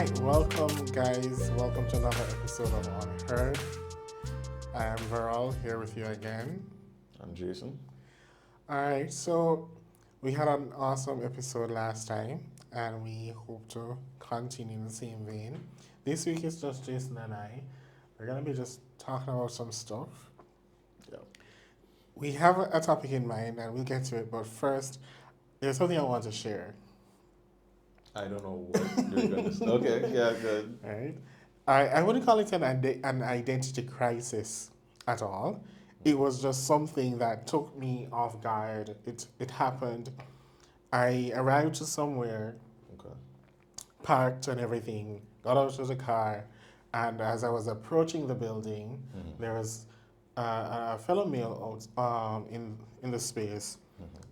right, welcome guys. Welcome to another episode of Unheard. I am Verol here with you again. I'm Jason. All right, so we had an awesome episode last time, and we hope to continue in the same vein. This week is just Jason and I. We're gonna be just talking about some stuff. Yeah. We have a topic in mind, and we'll get to it. But first, there's something I want to share. I don't know what you're going to say. Okay, yeah, good. All right, I wouldn't call it an identity crisis at all. It was just something that took me off guard. It happened. I arrived to somewhere, Okay. parked and everything, got out of the car, and as I was approaching the building, there was a fellow male out in the space,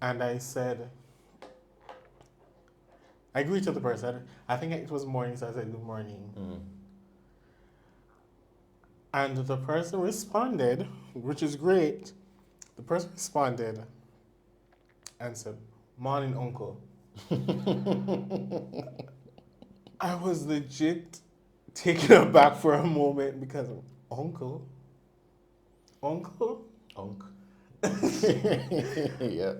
and I said, I greeted the person. I think it was morning, so I said good morning. And the person responded, which is great. The person responded and said, "Morning, uncle." I was legit taken aback for a moment because uncle? Uncle? Unk. Yeah.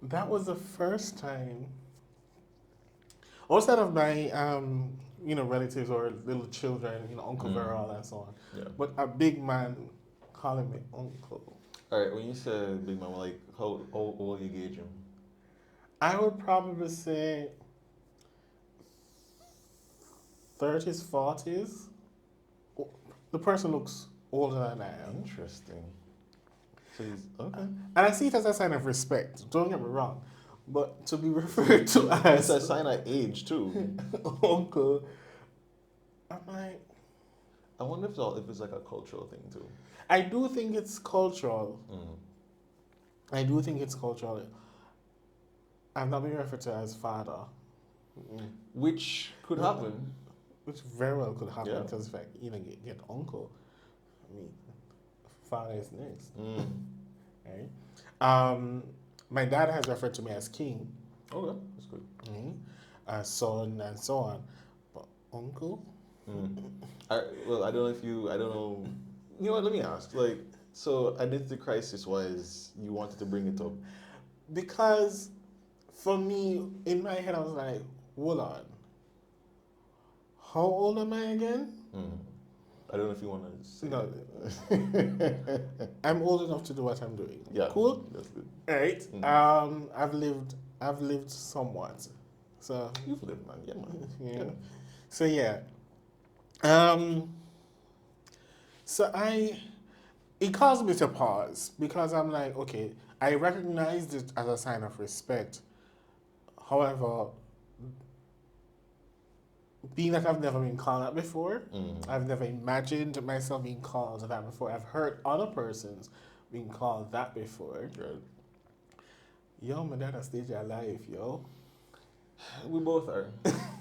That was the first time. Outside of my relatives or little children, Uncle Verol and so on. Yeah. But a big man calling me uncle. All right, when you said big man, like, how old you gauge him? I would probably say 30s, 40s. The person looks older than I am. Interesting. So he's, okay. And I see it as a sign of respect. Don't get me wrong. But to be referred to as It's a sign of age, too. uncle, I'm like, I wonder if it's like a cultural thing, too. I do think it's cultural. I do think it's cultural. I'm not being referred to as father. Which could happen. Which very well could happen Yeah. because if I get uncle, I mean, father is next. Right? My dad has referred to me as king, Okay, that's good. son, and so on. But uncle? I don't know if you, I don't know. You know what, let me ask. Like, so identity crisis was, you wanted to bring it up. Because for me, in my head, I was like, hold on. How old am I again? I don't know if you want to say No. that. I'm old enough to do what I'm doing. Yeah. Cool? That's good. Right. I've lived somewhat. So You've lived, man. Yeah, man. yeah. Yeah. So yeah. So it caused me to pause because I'm like, okay, I recognized it as a sign of respect. However, being that I've never been called that before, I've never imagined myself being called that before. I've heard other persons being called that before. Right. Yo, my dad has staged your life, yo. We both are.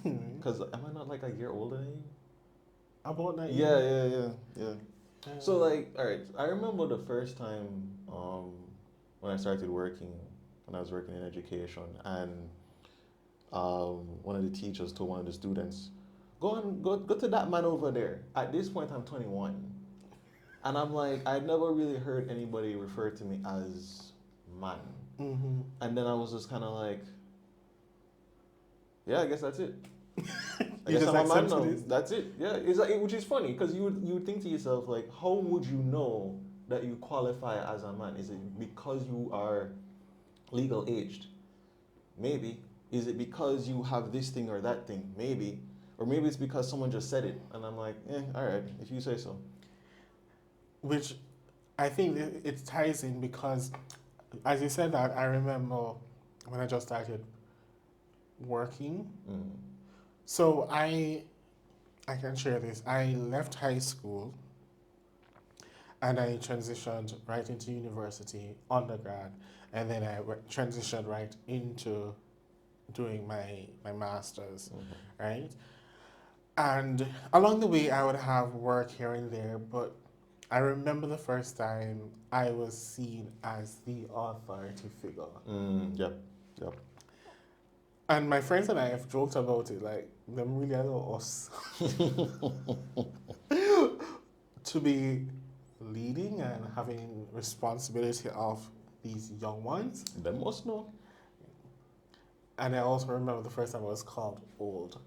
Because am I not like a year older than you? About that? Yeah. So, like, all right, I remember the first time when I started working, when I was working in education, and one of the teachers told one of the students, go to that man over there. At this point, I'm 21. And I'm like, I'd never really heard anybody refer to me as man. And then I was just kind of like, yeah, I guess that's it. I guess I'm a man now. That's it. Yeah, it's like, which is funny because you would think to yourself, like, how would you know that you qualify as a man? Is it because you are legal aged? Maybe. Is it because you have this thing or that thing? Maybe. Or maybe it's because someone just said it. And I'm like, all right, if you say so. Which I think it ties in because, as you said that, I remember when I just started working. So I can share this. I left high school and I transitioned right into university, undergrad, and then I transitioned right into doing my master's, right? And along the way, I would have work here and there, but I remember the first time I was seen as the authority figure. Yep. And my friends and I have joked about it, like, them really allow us to be leading and having responsibility of these young ones. They must know. And I also remember the first time I was called old.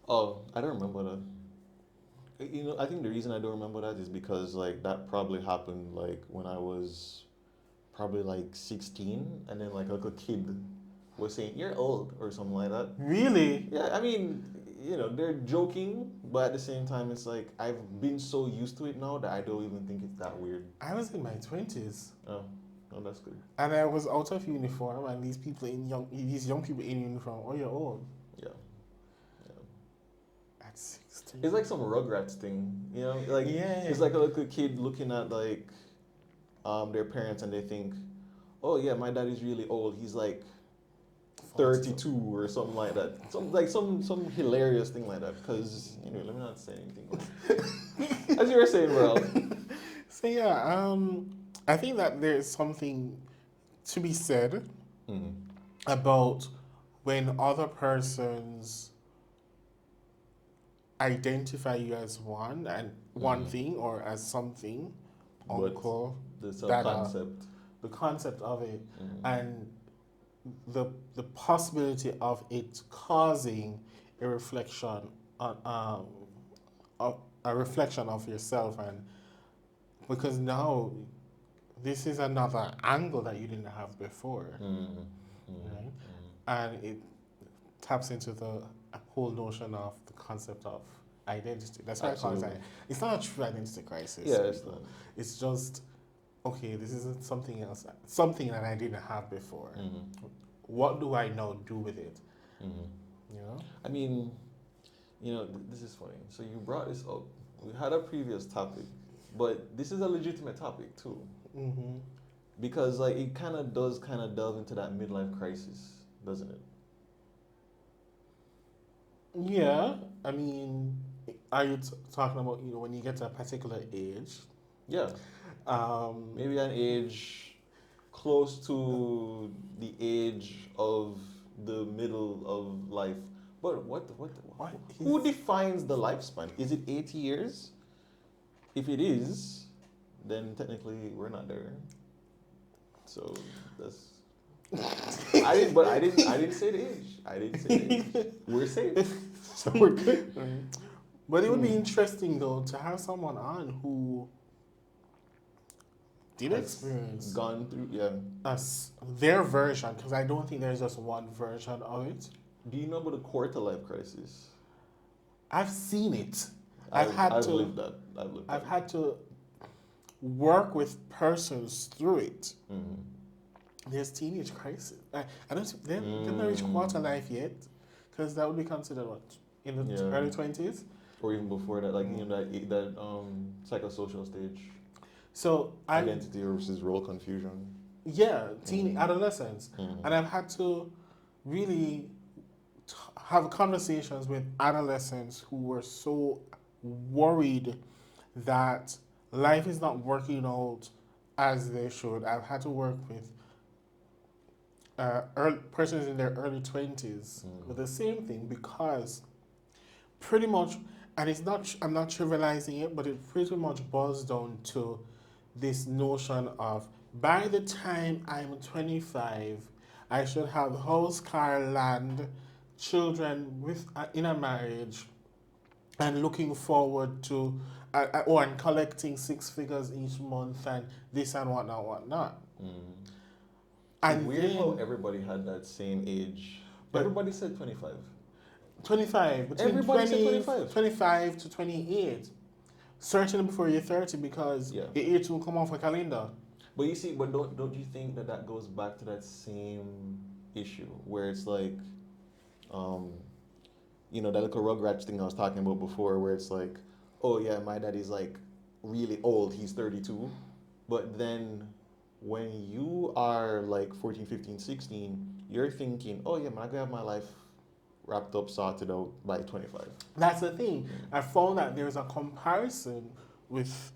Oh, I don't remember that. You know, I think the reason I don't remember that is because like that probably happened like when I was probably like 16, and then like a kid was saying you're old or something like that. Really? Yeah, I mean, you know, they're joking, but at the same time, it's like I've been so used to it now that I don't even think it's that weird. I was in my 20s. Oh, oh, that's good. And I was out of uniform, and these young people in uniform, oh, you're old. Yeah. At 16. It's like some Rugrats thing, you know? Like, Yeah. it's like a kid looking at like their parents and they think, oh yeah, my daddy's really old. He's like 32 or something like that. Some hilarious thing like that. Because, you know, let me not say anything. As you were saying, Verol. So yeah, I think that there's something to be said about when other persons identify you as one and one thing or as something, uncle, the concept. The concept of it and the possibility of it causing a reflection on a reflection of yourself, and because now this is another angle that you didn't have before, right? And it taps into the whole notion of the concept of identity. That's why I call it. It's not a true identity crisis. Yeah, it's not. It's just, okay, this is something else, something that I didn't have before. What do I now do with it? You know? I mean, you know, this is funny. So you brought this up. We had a previous topic, but this is a legitimate topic too. Because like it kind of delve into that midlife crisis, doesn't it? Yeah, I mean, are you talking about, you know, when you get to a particular age? Yeah. Maybe an age close to the age of the middle of life. But who defines the lifespan? Is it 80 years? If it is, then technically we're not there. So that's. I didn't say the age. I didn't say the age. We're safe. So we're good. But it would be interesting though to have someone on who did experience gone through their version, because I don't think there's just one version of it. Do you know about the quarter life crisis? I've seen it. I've lived that. I've had to work with persons through it. There's teenage crisis. I don't. They've not reached quarter life yet, because that would be considered what, in the early 20s, or even before that, like you know that psychosocial stage. So identity versus role confusion. Yeah, adolescence, and I've had to really have conversations with adolescents who were so worried that life is not working out as they should. I've had to work with persons in their early 20s with the same thing, because pretty much, and it's not, I'm not trivializing it, but it pretty much boils down to this notion of, by the time I'm 25, I should have house, car, land, children in a marriage, and looking forward to, and collecting 6 figures each month, and this and whatnot. And weird how everybody had that same age. But everybody said 25. 25. Between everybody said 25. 25 to 28. Certainly before you're 30, because your age will come off a calendar. But you see, but don't you think that goes back to that same issue where it's like, you know, that little Rugrats thing I was talking about before, where it's like, oh yeah, my daddy's like really old, he's 32. But then when you are like 14, 15, 16, you're thinking, oh yeah, man, I'm gonna have my life wrapped up, sorted out by 25. That's the thing. I found that there's a comparison with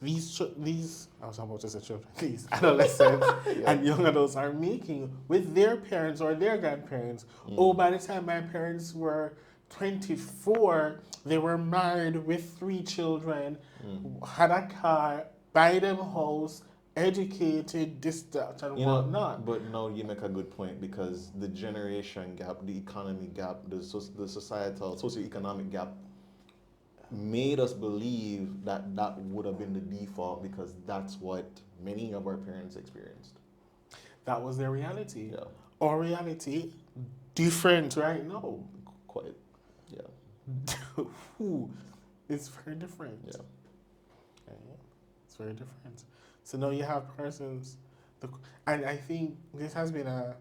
these I was about to say children, these adolescents and young adults are making with their parents or their grandparents. Oh, by the time my parents were 24, they were married with 3 children, had a car, buy them house, educated, this, that, and whatnot. But now you make a good point, because the generation gap, the economy gap, the societal, socioeconomic gap made us believe that that would have been the default, because that's what many of our parents experienced. That was their reality. Yeah. Our reality, different right now. Quite. Yeah. It's very different. Yeah. Okay. It's very different. So now you have persons, and I think this has been a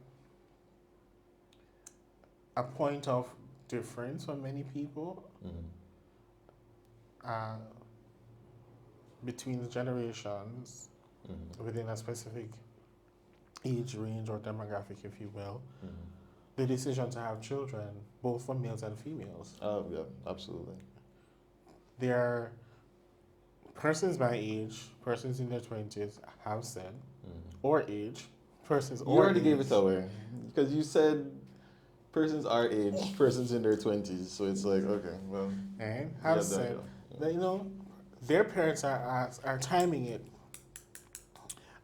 point of difference for many people between the generations within a specific age range or demographic, if you will. The decision to have children, both for males and females. Oh, yeah, absolutely. There are persons my age, persons in their 20s have said, or age, persons You or already age. gave it away, because you said persons our age, persons in their 20s, so it's like, okay, well. And have said that, you know, their parents are timing it.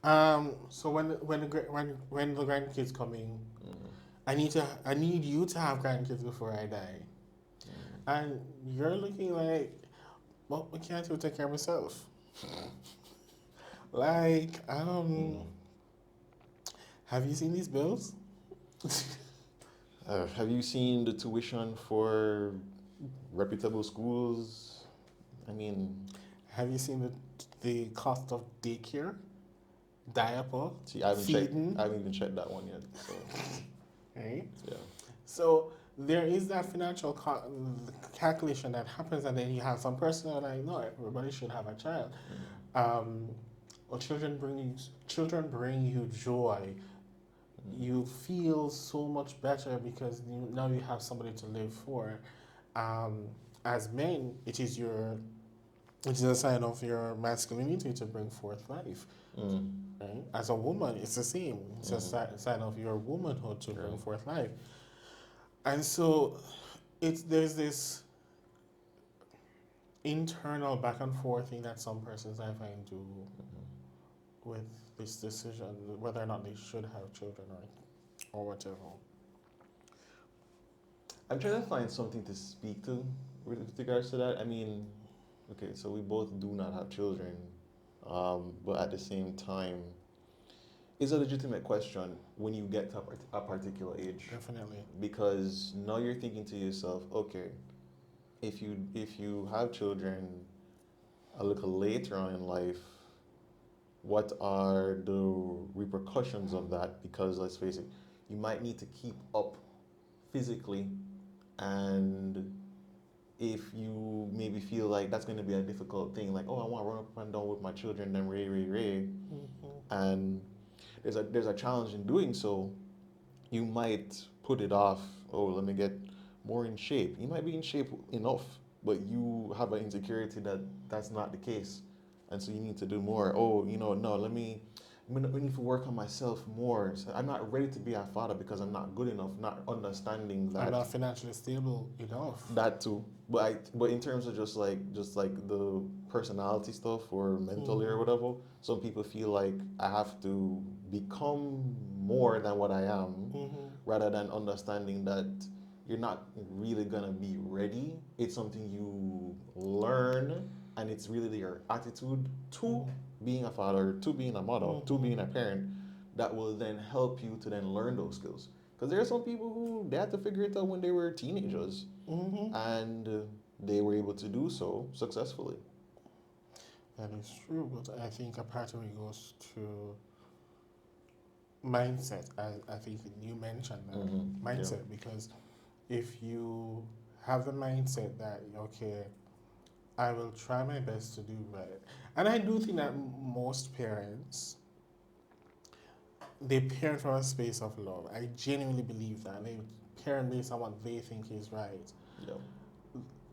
So when the grandkids coming, I need you to have grandkids before I die. And you're looking like, well, I can't even take care of myself. Like, have you seen these bills? Have you seen the tuition for reputable schools? I mean, have you seen the cost of daycare, diaper, see, I feeding? haven't even checked that one yet. So. Right? Yeah. So there is that financial calculation that happens, and then you have some person that are like, no, everybody should have a child. Well, children bring you joy. You feel so much better because now you have somebody to live for. As men, it is a sign of your masculinity to bring forth life. Right? As a woman, it's the same. It's a sign of your womanhood to bring forth life. And so there's this internal back and forth thing that some persons I find do with this decision, whether or not they should have children or whatever. I'm trying to find something to speak to with regards to that. I mean, okay, so we both do not have children, but at the same time, it's a legitimate question when you get to a particular age. Definitely. Because now you're thinking to yourself, okay, if you have children a little later on in life, what are the repercussions of that? Because let's face it, you might need to keep up physically, and if you maybe feel like that's going to be a difficult thing, like, oh, I want to run up and down with my children, then and there's a challenge in doing so, you might put it off. Oh, let me get more in shape. You might be in shape enough, but you have an insecurity that that's not the case, and so you need to do more. Oh, no, we need to work on myself more. So I'm not ready to be a father because I'm not good enough, not understanding that I'm not financially stable enough. That too, but in terms of just like the personality stuff or mentally or whatever, some people feel like I have to become more than what I am, rather than understanding that you're not really gonna be ready. It's something you learn, and it's really your attitude to being a father, to being a mother, to being a parent, that will then help you to then learn those skills. Because there are some people who they had to figure it out when they were teenagers, and they were able to do so successfully. That is true, but I think a part of it goes to mindset. I think you mentioned that mindset, because if you have the mindset that, okay, I will try my best to do right, and I do think that most parents, they parent from a space of love. I genuinely believe that they parent based on what they think is right. Yeah.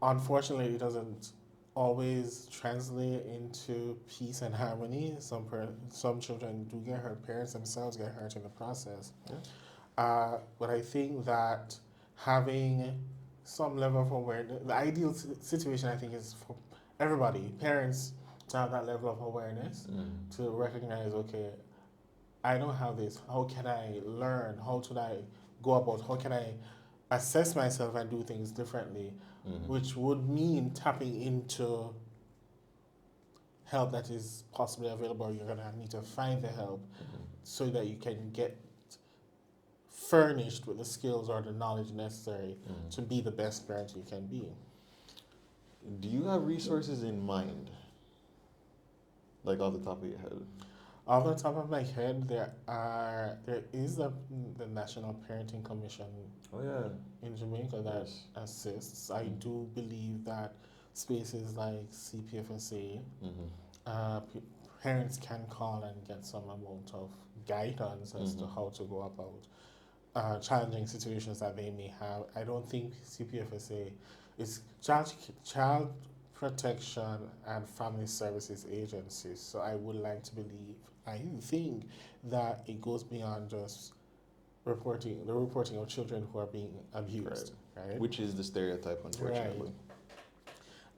Unfortunately, it doesn't always translate into peace and harmony. Some children do get hurt. Parents themselves get hurt in the process. Yeah. But I think that having some level of awareness. The ideal situation, I think, is for everybody, parents, to have that level of awareness, to recognize, okay, I don't have this. How can I learn? How should I go about? How can I assess myself and do things differently? Which would mean tapping into help that is possibly available. You're going to need to find the help so that you can get furnished with the skills or the knowledge necessary to be the best parent you can be. Do you have resources in mind? Like off the top of your head? Off the top of my head, there is the National Parenting Commission in Jamaica that assists. I do believe that spaces like CPFSA, parents can call and get some amount of guidance as to how to go about challenging situations that they may have. I don't think CPFSA is Child Protection and Family Services Agencies, so I would like to believe, I think that it goes beyond just reporting of children who are being abused, right? Which is the stereotype, unfortunately.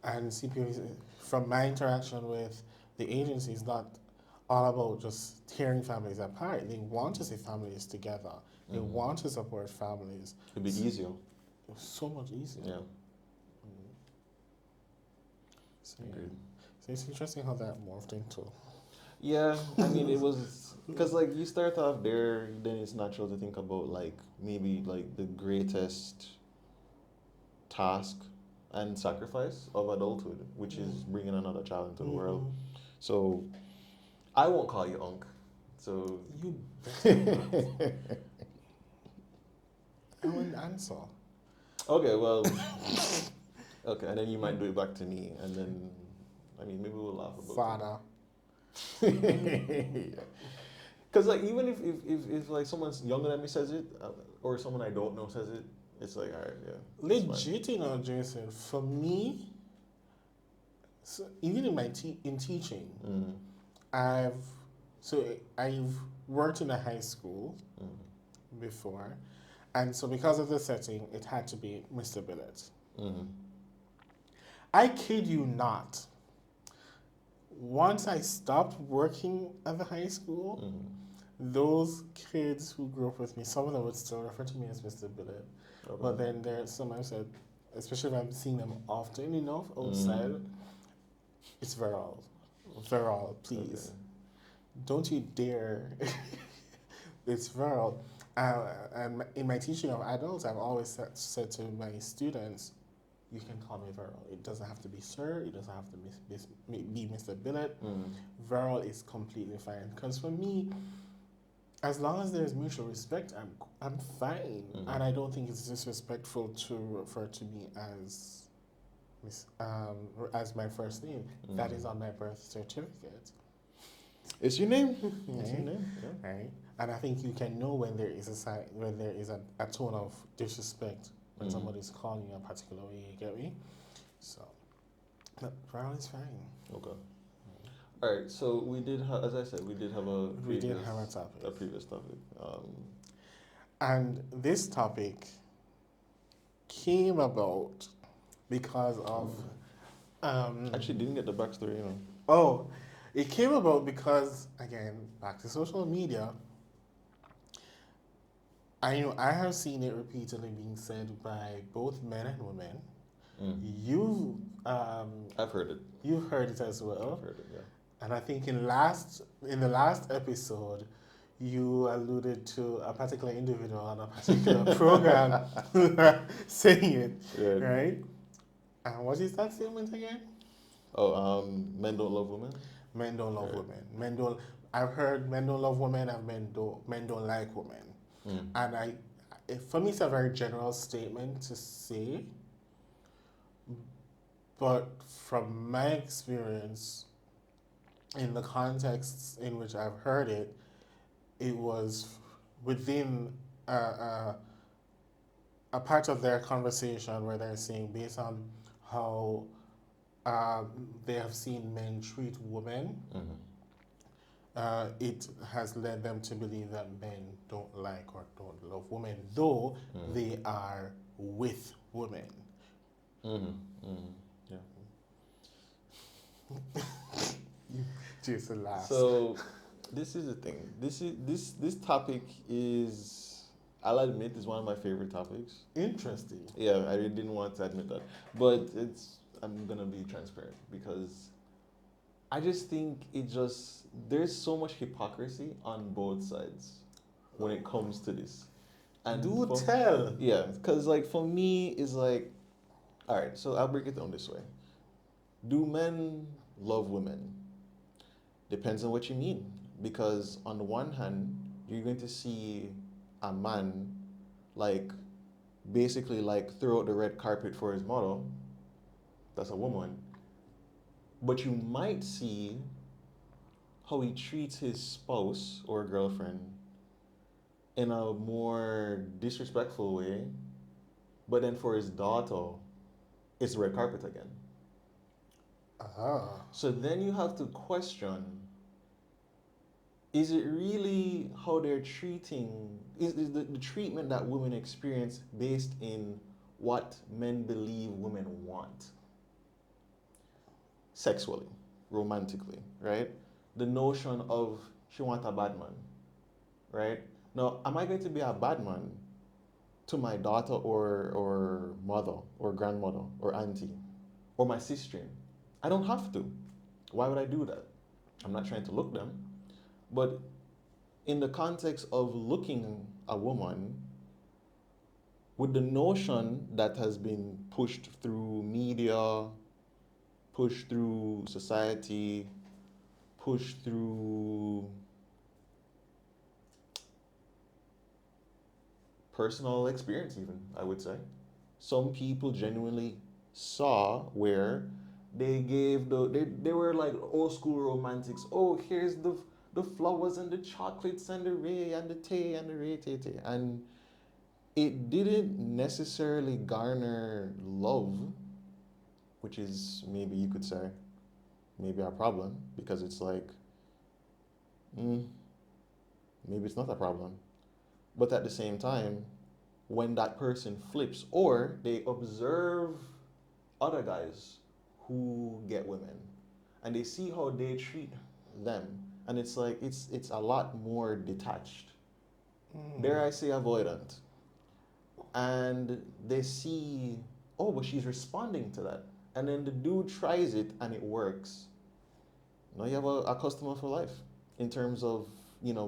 Right. And CPFSA, from my interaction with the agency, is not all about just tearing families apart. They want to see families together. They want to support families. It'd be easier. So much easier. Yeah. So it's interesting how that morphed into. Yeah, I mean, it was because like you start off there, then it's natural to think about like maybe like the greatest task and sacrifice of adulthood, which is bringing another child into the world. So I won't call you Unc. So you. I wouldn't answer. Okay, well. Okay, and then you might do it back to me, and then, I mean, maybe we'll laugh about Father. Because, like, even if like, someone's younger than me says it, or someone I don't know says it, it's like, all right, yeah. Legit, you know, Jason, for me, so even in my in teaching, I've worked in a high school before, and so because of the setting, it had to be Mr. Billett. I kid you not. Once I stopped working at the high school, those kids who grew up with me, some of them would still refer to me as Mr. Billett. Okay. But then there's some I said, especially if I'm seeing them often enough outside, it's Verol. Verol, please. Okay. Don't you dare. It's Verol. And in my teaching of adults, I've always said to my students, you can call me Verol. It doesn't have to be sir. It doesn't have to be Mr. Billett. Verol is completely fine. Because for me, as long as there's mutual respect, I'm fine. And I don't think it's disrespectful to refer to me as my first name. That is on my birth certificate. It's your name. It's your name. Yeah. Right. And I think you can know when there is a tone of disrespect when somebody's calling you a particular way, you get me? So, but Verol is fine. Okay. All right, so we did have, as I said, we did have a previous topic. And this topic came about because of... Actually, didn't get the backstory, you know. Oh, it came about because, again, back to social media, I have seen it repeatedly being said by both men and women. I've heard it. You've heard it as well. I've heard it, yeah. And I think in the last episode, you alluded to a particular individual on a particular program saying it, right? And what is that statement again? Oh, men don't love women? Men don't love women. I've heard men don't love women and men don't like women. And for me, it's a very general statement to say, but from my experience, in the contexts in which I've heard it, it was within a part of their conversation where they're saying, based on how they have seen men treat women, it has led them to believe that men don't like or don't love women, though they are with women. Yeah. Jason laughs. So this is the thing. This topic is, I'll admit, is one of my favorite topics. Interesting. Yeah, I really didn't want to admit that, but I'm gonna be transparent because I just think there's so much hypocrisy on both sides when it comes to this. And Do tell. Yeah, because like for me, it's like, all right. So I'll break it down this way. Do men love women? Depends on what you mean. Because on the one hand, you're going to see a man like basically like throw out the red carpet for his model. That's a woman. But you might see how he treats his spouse or girlfriend in a more disrespectful way. But then for his daughter, it's red carpet again. So then you have to question, is it really how they're treating, is the treatment that women experience based in what men believe women want? Sexually, romantically, right? The notion of she wants a bad man, right? Now, am I going to be a bad man to my daughter or mother or grandmother or auntie or my sister? I don't have to. Why would I do that? I'm not trying to look them. But in the context of looking a woman, with the notion that has been pushed through media, pushed through society, pushed through personal experience even, I would say. Some people genuinely saw where they gave they were like old school romantics. Oh, here's the flowers and the chocolates and the ray and the tea and the ray tea tea. And it didn't necessarily garner love, which is maybe you could say maybe a problem, because it's like maybe it's not a problem. But at the same time, when that person flips or they observe other guys who get women and they see how they treat them, and it's like it's a lot more detached, dare I say avoidant, and they see, oh, but she's responding to that, and then the dude tries it and it works. Now you have a customer for life in terms of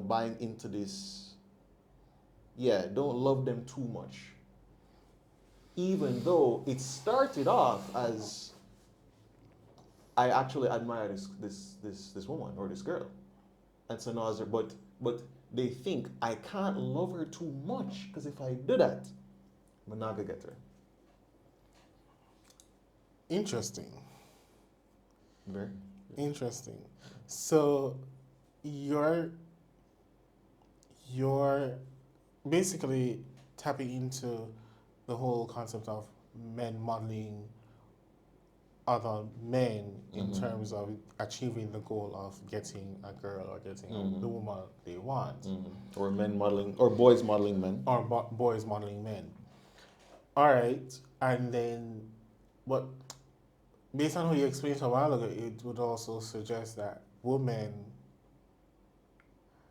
buying into this. Yeah, don't love them too much, even though it started off as, I actually admire this woman or this girl, and so now but they think I can't love her too much because if I do that, I'm not gonna get her. Interesting. Very interesting. So you're basically tapping into the whole concept of men modeling other men in terms of achieving the goal of getting a girl or getting the woman they want. Or men modeling, or boys modeling men. Or boys modeling men. All right, and then, but based on how you explained a while ago, it would also suggest that women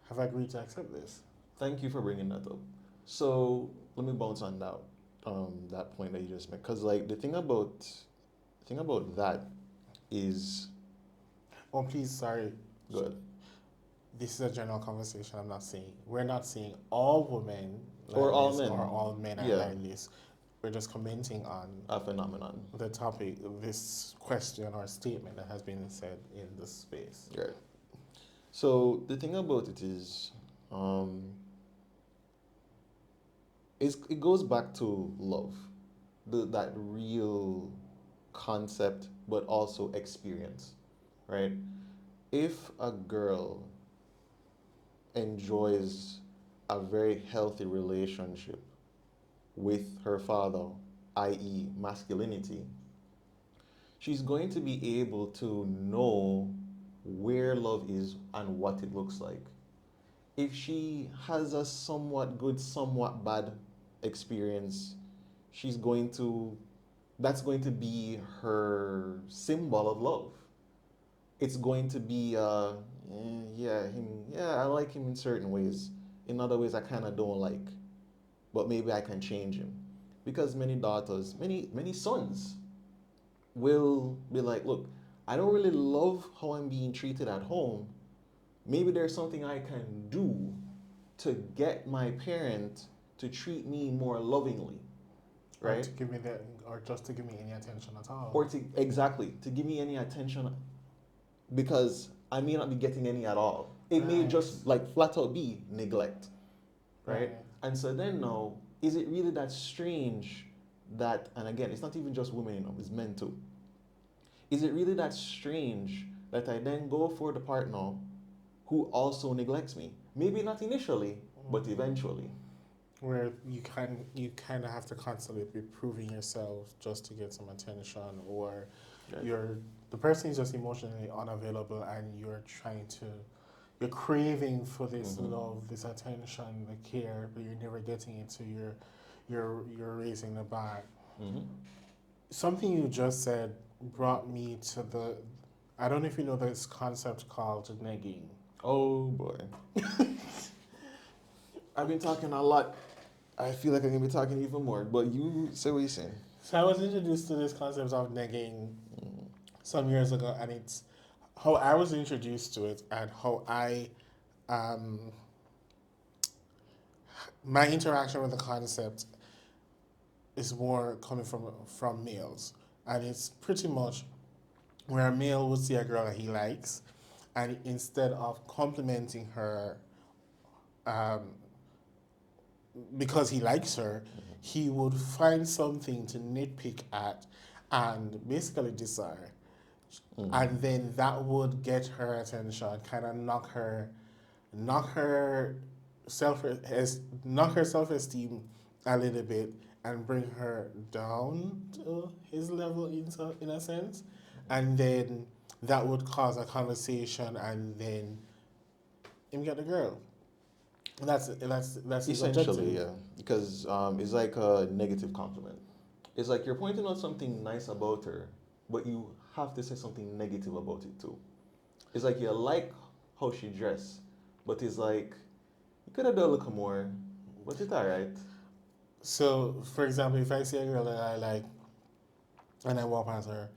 have agreed to accept this. Thank you for bringing that up. So let me bounce on that point that you just made, because like the thing about that is. Oh, please, sorry. Good. This is a general conversation. We're not saying all women or all men or all men are like this. We're just commenting on a phenomenon, the topic, this question or statement that has been said in this space. Right. So the thing about it is, it goes back to love, that real concept, but also experience, right? If a girl enjoys a very healthy relationship with her father, i.e., masculinity, she's going to be able to know where love is and what it looks like. If she has a somewhat good, somewhat bad experience, that's going to be her symbol of love. It's going to be, I like him in certain ways. In other ways, I kind of don't like, but maybe I can change him. Because many daughters, many sons will be like, look, I don't really love how I'm being treated at home. Maybe there's something I can do to get my parent to treat me more lovingly, right? Or just to give me any attention at all. Or to give me any attention, because I may not be getting any at all. It may just like flat out be neglect, right? And so then now, is it really that strange that, and again, it's not even just women, it's men too. Is it really that strange that I then go for the partner who also neglects me? Maybe not initially, but eventually. Where you kind of have to constantly be proving yourself just to get some attention, or the person is just emotionally unavailable, and you're craving for this love, this attention, the care, but you're never getting it, so you're raising the bar. Something you just said brought me to I don't know if you know this concept called negging. Oh boy. I've been talking a lot. I feel like I'm going to be talking even more, but you say what you're saying. So I was introduced to this concept of negging some years ago, and it's how I was introduced to it, and how my interaction with the concept is more coming from males. And it's pretty much where a male would see a girl that he likes, and instead of complimenting her because he likes her, he would find something to nitpick at and basically desire. And then that would get her attention, kind of knock her self-esteem a little bit, and bring her down to his level in a sense. And then that would cause a conversation, and then him get the girl. That's his essentially, objective. yeah. Because it's like a negative compliment. It's like you're pointing out something nice about her, but you have to say something negative about it too. It's like you like how she dressed, but it's like you could have done a little more, but it's alright. So, for example, if I see a girl that I like, and I walk past her,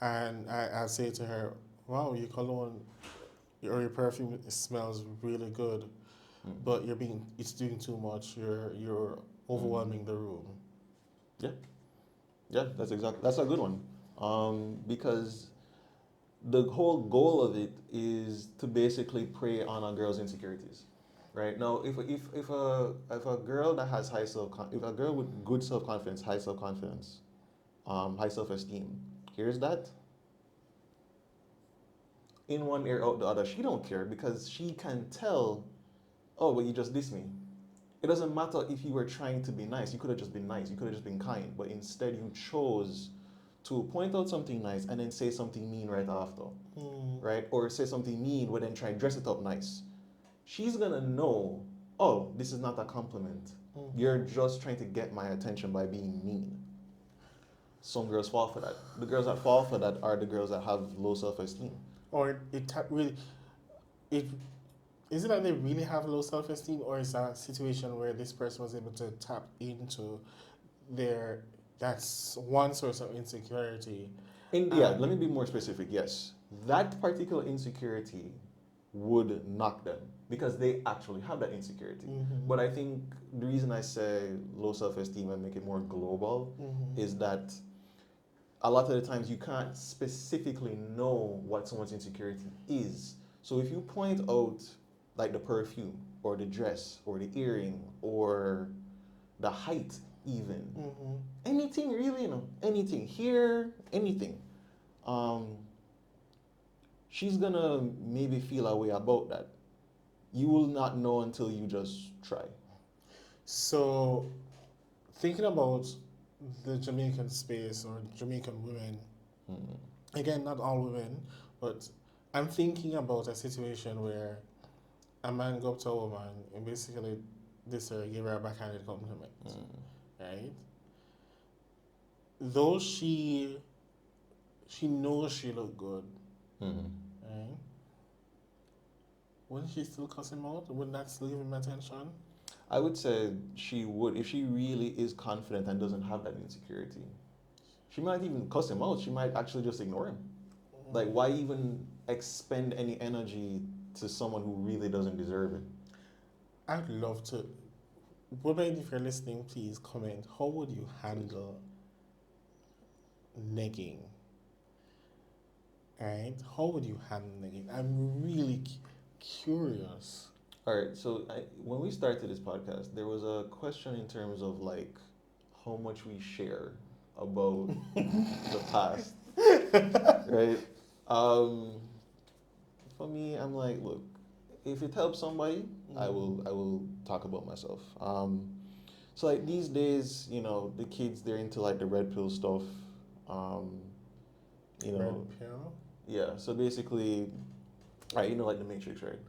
and I say to her, "Wow, your cologne or your perfume smells really good, but it's doing too much. You're overwhelming the room." Yeah, that's a good one. Because the whole goal of it is to basically prey on a girl's insecurities, right? Now, if a girl that has if a girl with good self confidence, high self esteem, hears that, in one ear out the other, she don't care, because she can tell, oh, but you just dissed me. It doesn't matter if you were trying to be nice. You could have just been nice. You could have just been kind. But instead, you chose to point out something nice and then say something mean right after, right? Or say something mean, but then try and dress it up nice. She's gonna know, oh, this is not a compliment. You're just trying to get my attention by being mean. Some girls fall for that. The girls that fall for that are the girls that have low self-esteem. Or is it that they really have low self-esteem, or is that a situation where this person was able to tap into that's one source of insecurity? Let me be more specific. Yes, that particular insecurity would knock them because they actually have that insecurity. But I think the reason I say low self-esteem and make it more global is that a lot of the times you can't specifically know what someone's insecurity is. So if you point out like the perfume or the dress or the earring or the height even, anything really, anything, here, anything, she's gonna maybe feel a way about that. You will not know until you just try. So, thinking about the Jamaican space or Jamaican women, again, not all women, but I'm thinking about a situation where a man go up to a woman and basically give her a backhanded compliment, right? though she knows she look good, right? Wouldn't she still cuss him out? Wouldn't that still give him attention? I would say she would, if she really is confident and doesn't have that insecurity. She might even cuss him out. She might actually just ignore him. Like, why even expend any energy to someone who really doesn't deserve it? I'd love to. Women, if you're listening, please comment. How would you handle negging? Right? How would you handle negging? I'm really curious. All right, so when we started this podcast, there was a question in terms of like how much we share about the past, right? For me, I'm like, look, if it helps somebody, I will talk about myself. So like these days, the kids, they're into like the red pill stuff. Red pill? Yeah. So basically, right, like the Matrix, right?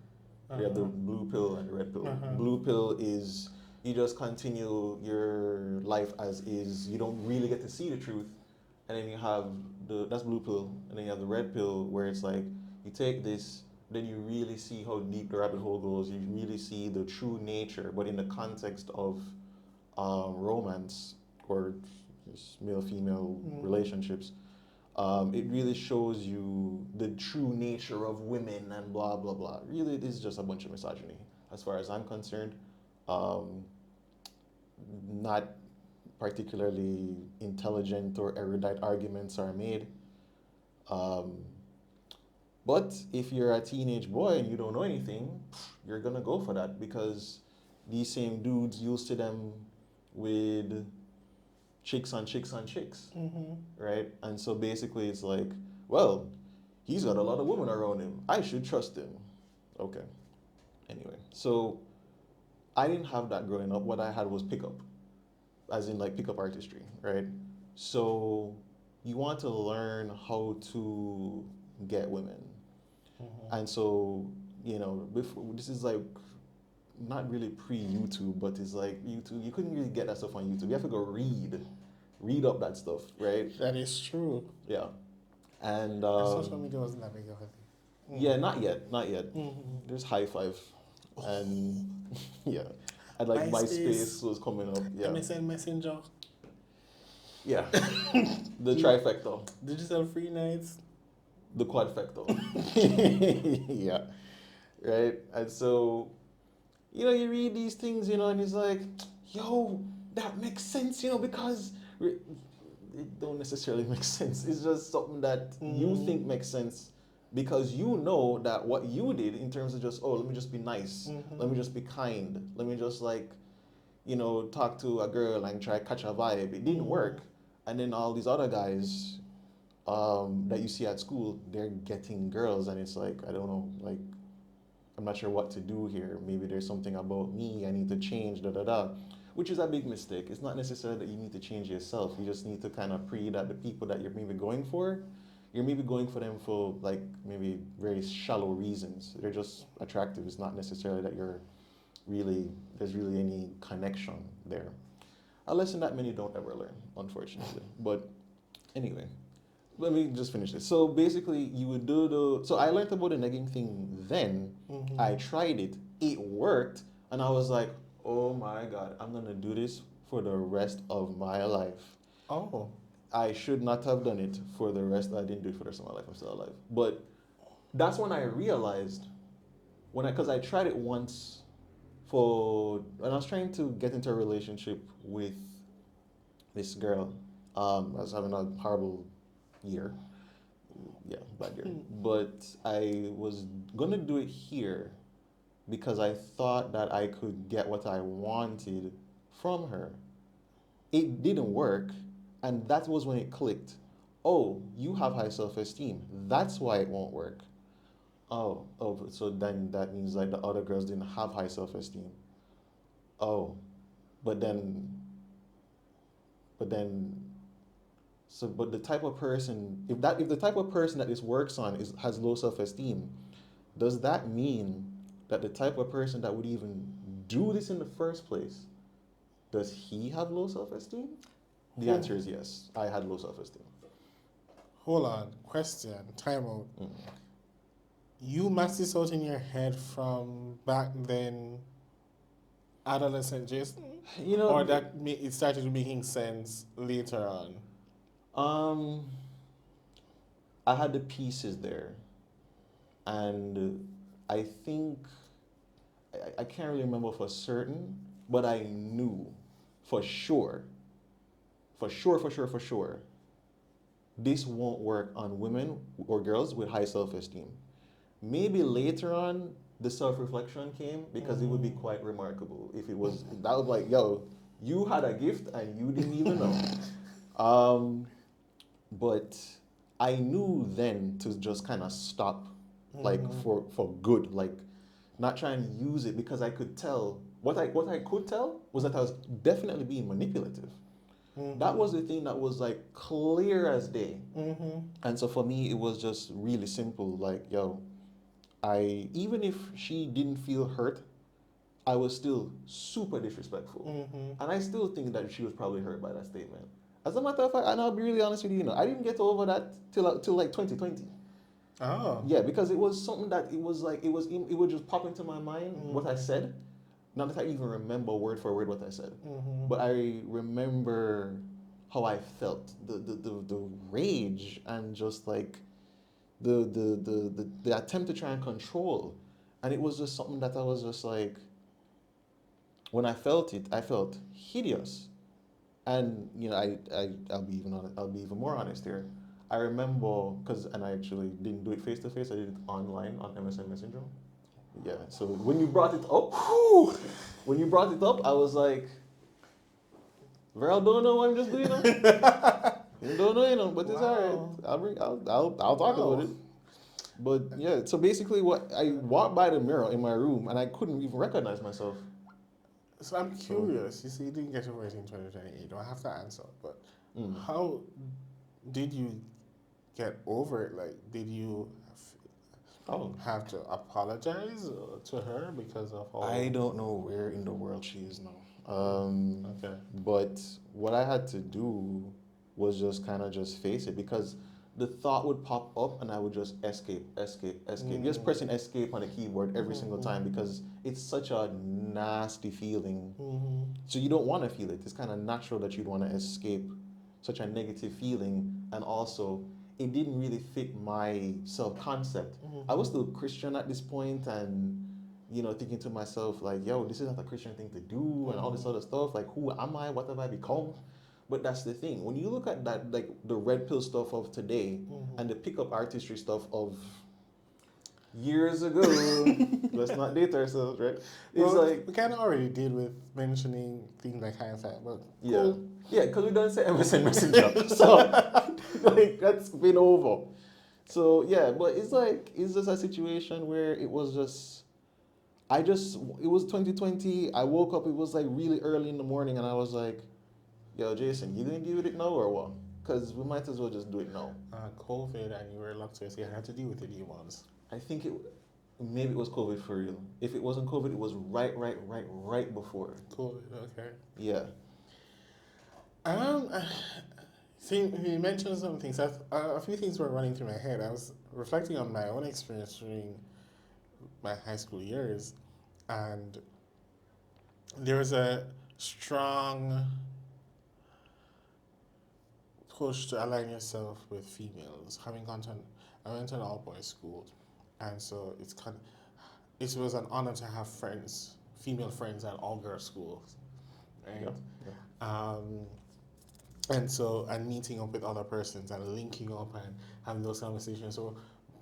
We have the blue pill and the red pill. Blue pill is you just continue your life as is. You don't really get to see the truth. And then you have that's blue pill. And then you have the red pill where it's like you take this, then you really see how deep the rabbit hole goes. You really see the true nature, but in the context of romance or just male-female relationships. It really shows you the true nature of women and blah blah blah. Really, it is just a bunch of misogyny, as far as I'm concerned. Not particularly intelligent or erudite arguments are made. But if you're a teenage boy and you don't know anything, you're gonna go for that because these same dudes, you'll see them with chicks on chicks on chicks, right? And so basically it's like, well, he's got a lot of women around him. I should trust him. Okay. Anyway, so I didn't have that growing up. What I had was pickup, as in like pickup artistry, right? So you want to learn how to get women. And so, before, this is like not really pre-YouTube, but it's like YouTube. You couldn't really get that stuff on YouTube. You have to go read up that stuff, right? That is true. Yeah. And social media wasn't that big of a thing. Yeah, not yet. There's High Five, and yeah, and like MySpace was coming up. Yeah. MSN Messenger. Yeah. The trifecta. Digital free nights. The quadfecta. Yeah. Right. And so, you read these things, and it's like, yo, that makes sense, because it don't necessarily make sense. It's just something that you think makes sense because you know that what you did in terms of just, let me just be nice. Let me just be kind. Let me just talk to a girl and try catch a vibe. It didn't work. And then all these other guys that you see at school, they're getting girls and it's like, I don't know, like, I'm not sure what to do here. Maybe there's something about me I need to change, which is a big mistake. It's not necessarily that you need to change yourself. You just need to kind of pray that the people that you're maybe going for, you're maybe going for them for like maybe very shallow reasons. They're just attractive. It's not necessarily that there's really any connection there. A lesson that many don't ever learn, unfortunately. But anyway, let me just finish this. So basically, you would so I learned about the negging thing then. I tried it. It worked. And I was like, oh my God, I'm going to do this for the rest of my life. Oh. I should not have done it for the rest. I didn't do it for the rest of my life. I'm still alive. But that's when I realized, because I tried it once when I was trying to get into a relationship with this girl. I was having a horrible year. Yeah, bad year. But I was going to do it here because I thought that I could get what I wanted from her. It didn't work, and that was when it clicked. Oh, you have high self-esteem. That's why it won't work. Oh, so then that means like the other girls didn't have high self-esteem. Oh, but the type of person, if the type of person that this works on has low self-esteem, does that mean that the type of person that would even do this in the first place, does he have low self-esteem? The answer is yes. I had low self-esteem. Hold on. Question. Time out. You mapped this out in your head from back then, adolescent Jason? You know, or that it started making sense later on? I had the pieces there. And I think, I can't really remember for certain, but I knew for sure, this won't work on women or girls with high self-esteem. Maybe later on, the self-reflection came because it would be quite remarkable if it was, that was like, yo, you had a gift and you didn't even know. But I knew then to just kind of stop, like for good, like not trying to use it because I could tell, what I could tell was that I was definitely being manipulative. That was the thing that was like clear as day. And so for me, it was just really simple. Like, yo, even if she didn't feel hurt, I was still super disrespectful. And I still think that she was probably hurt by that statement. As a matter of fact, and I'll be really honest with you, I didn't get over that till like 2020. Oh. Yeah, because it was something that it would just pop into my mind, what I said. Not that I even remember word for word what I said, but I remember how I felt, the rage and just like the attempt to try and control, and it was just something that I was just like, when I felt it, I felt hideous, and I'll be even more honest here. I remember and I actually didn't do it face to face. I did it online on MSN Messenger. Yeah. So when you brought it up, I was like, Verol don't know what I'm just doing. You don't know, but it's alright. I'll talk about it. But yeah, so basically, what I walked by the mirror in my room and I couldn't even recognize myself. So I'm curious. You see, you didn't get over it in 2020. You don't have to answer, but how did you get over it? Like, did you have to apologize to her because of all? I don't know where in the world she is now. Okay. But what I had to do was just kind of just face it, because the thought would pop up and I would just escape. Just pressing escape on the keyboard every single time, because it's such a nasty feeling. So you don't want to feel it. It's kind of natural that you'd want to escape such a negative feeling. And also, it didn't really fit my self-concept. I was still Christian at this point, and thinking to myself like, yo, this is not a Christian thing to do, and all this other stuff. Like, who am I? What have I become? But that's the thing. When you look at that, like the red pill stuff of today and the pickup artistry stuff of years ago, let's not date ourselves, right? It's like we kind of already did with mentioning things like hindsight, but cool. Yeah, because we don't say MSN Messenger, so like that's been over. So yeah, but it's just a situation where it was just. It was 2020. I woke up. It was like really early in the morning, and I was like, yo, Jason, you gonna give it now or what? Because we might as well just do it now. COVID, and you were locked to so you had to deal with the demons. I think maybe it was COVID for real. If it wasn't COVID, it was right before. COVID, okay. Yeah. See, you mentioned some things. A few things were running through my head. I was reflecting on my own experience during my high school years, and there was a strong push to align yourself with females. I went to an all-boys school, and so it was an honor to have friends, female friends at all-girls schools, right? Yeah. And meeting up with other persons and linking up and having those conversations. So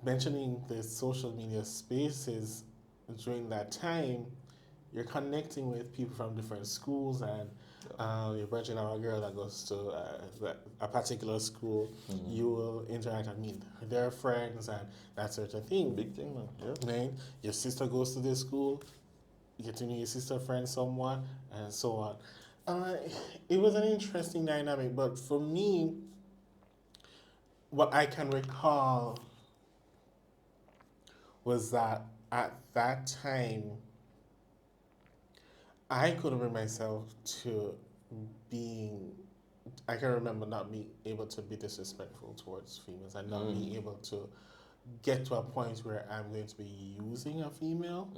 mentioning the social media spaces during that time, you're connecting with people from different schools, and you're bridging out a girl that goes to a particular school. You will interact and meet their friends and that sort of thing. Big thing, man. Yeah. Right? Your sister goes to this school, you get to know your sister friend somewhat, and so on. It was an interesting dynamic, but for me, what I can recall was that at that time, I couldn't bring myself to being I can remember not being able to be disrespectful towards females and not being able to get to a point where I'm going to be using a female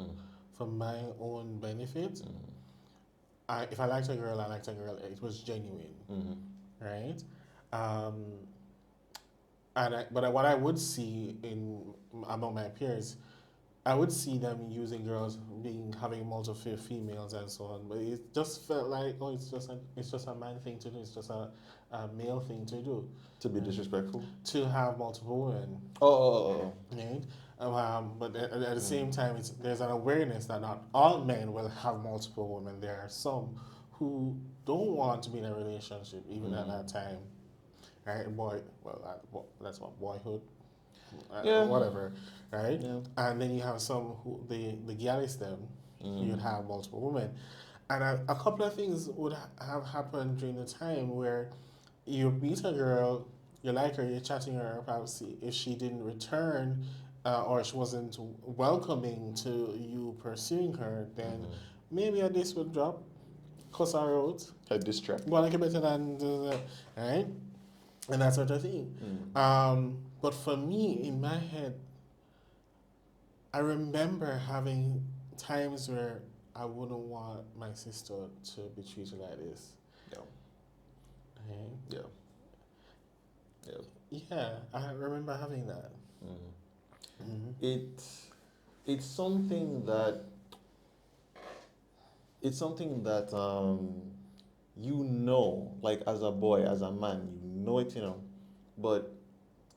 for my own benefit. If I liked a girl, I liked a girl. It was genuine, right? But what I would see among my peers, I would see them using girls having multiple females and so on. But it just felt like, oh, it's just a man thing to do. It's just a male thing to do. To be disrespectful. To have multiple women. Oh. Right. But at the same time, there's an awareness that not all men will have multiple women. There are some who don't want to be in a relationship even at that time. Right, that's what boyhood, whatever, right? Yeah. And then you have some who the gallus them, you'd have multiple women, and a couple of things would have happened during the time where you meet a girl, you like her, you're chatting her about if she didn't return, or she wasn't welcoming to you pursuing her, then maybe a diss would drop, cuss her out, a diss track. Well, I can better than right. And that sort of thing. But for me, in my head, I remember having times where I wouldn't want my sister to be treated like this. Yeah. Right? Yeah. Yeah, I remember having that. It's something that like as a boy, as a man, it, but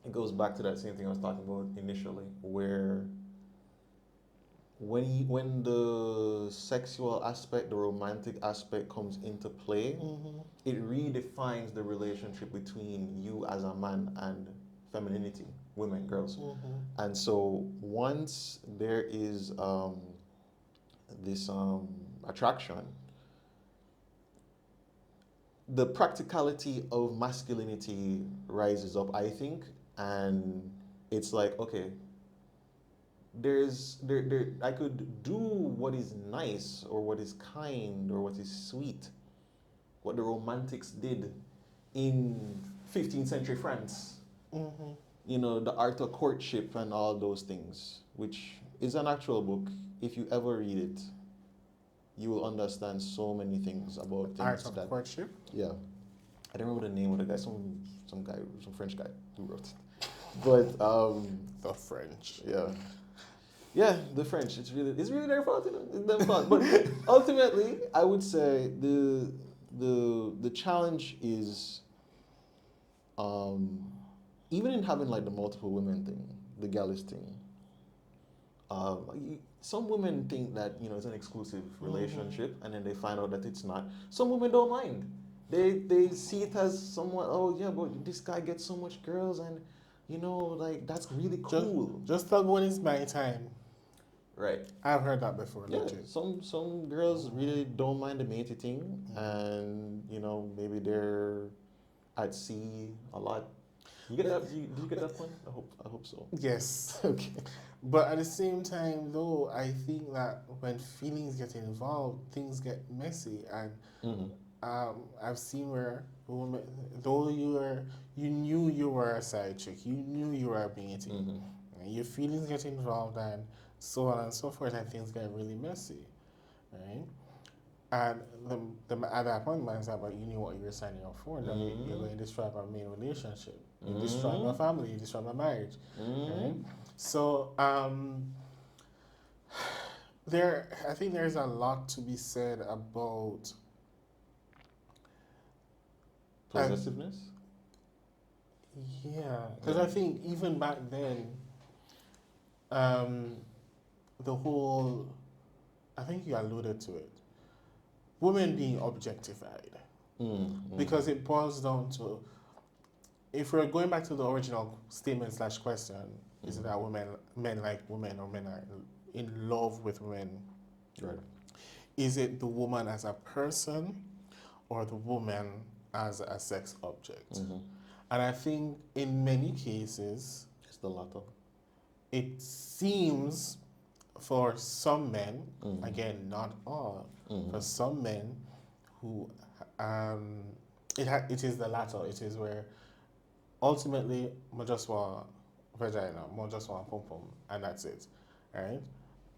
it goes back to that same thing I was talking about initially, where when the sexual aspect, the romantic aspect comes into play, it redefines the relationship between you as a man and femininity, women, girls. And so once there is this attraction, the practicality of masculinity rises up, I think, and it's like, okay, I could do what is nice or what is kind or what is sweet, what the romantics did in 15th century France. The art of courtship and all those things, which is an actual book. If you ever read it, you will understand so many things about things. Art of courtship? Yeah. I don't remember the name of the guy, some French guy who wrote it. But the French. Yeah. Yeah, the French. It's really their fault, It's their fault. But ultimately, I would say the challenge is even in having like the multiple women thing, the gallus thing. Some women think that it's an exclusive relationship, and then they find out that it's not. Some women don't mind. They see it as somewhat, oh yeah, but this guy gets so much girls, and like that's really cool. Just tell when it's my time. Right. I've heard that before. Yeah. Some girls really don't mind the matey thing, and maybe they're at sea a lot. You get that? Did you get that point? I hope so. Yes. Okay. But at the same time, though, I think that when feelings get involved, things get messy, and I've seen where women, though you knew you were a side chick, you knew you were a matey, and your feelings get involved, and so on and so forth, and things get really messy, right? And at that point, man, but you knew what you were signing up for. That you're going to destroy my main relationship, you destroy my family, you destroy my marriage, right? So I think there's a lot to be said about possessiveness. Yeah, because I think even back then, the whole, I think you alluded to it, women being objectified, because it boils down to, if we're going back to the original statement / question, is it that men like women, or men are in love with women? Right. Is it the woman as a person, or the woman as a sex object? And I think in many cases, it's the latter. It seems for some men, again, not all, for some men who it is the latter. It is where ultimately I just want vagina, I just want pum pum, and that's it, right?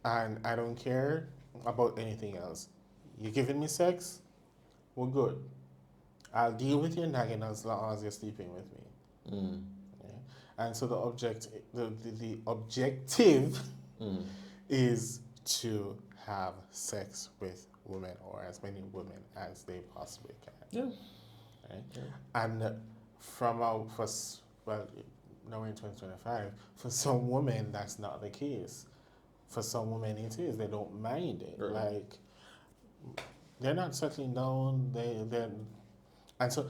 And I don't care about anything else. You're giving me sex, we're good. I'll deal with your nagging as long as you're sleeping with me. Mm. Okay? And so the objective is to have sex with women or as many women as they possibly can. Yeah. Right? Yeah. And from our first, well, now we're in 2025, for some women that's not the case. For some women it is. They don't mind it. Right. Like they're not settling down. And so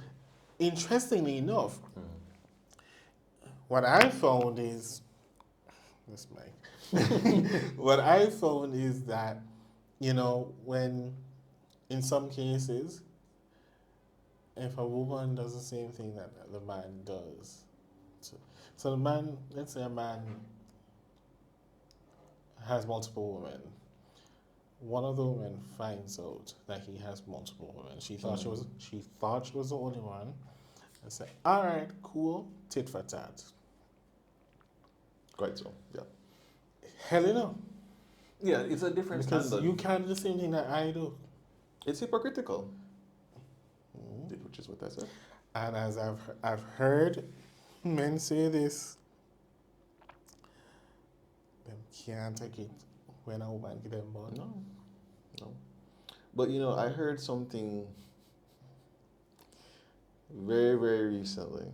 interestingly enough, what I found is this mic. What I found is that, when in some cases, if a woman does the same thing that the man does, so the man, let's say a man has multiple women. One of the women finds out that he has multiple women. She thought she was the only one, and said, "All right, cool, tit for tat." Quite so. Yeah. Hell no. Yeah, it's a different Because standard. you can't do the same thing that I do. It's hypocritical. Which is what I said. And as I've heard men say this, them can't take it when a woman give them money. No. But I heard something very, very recently.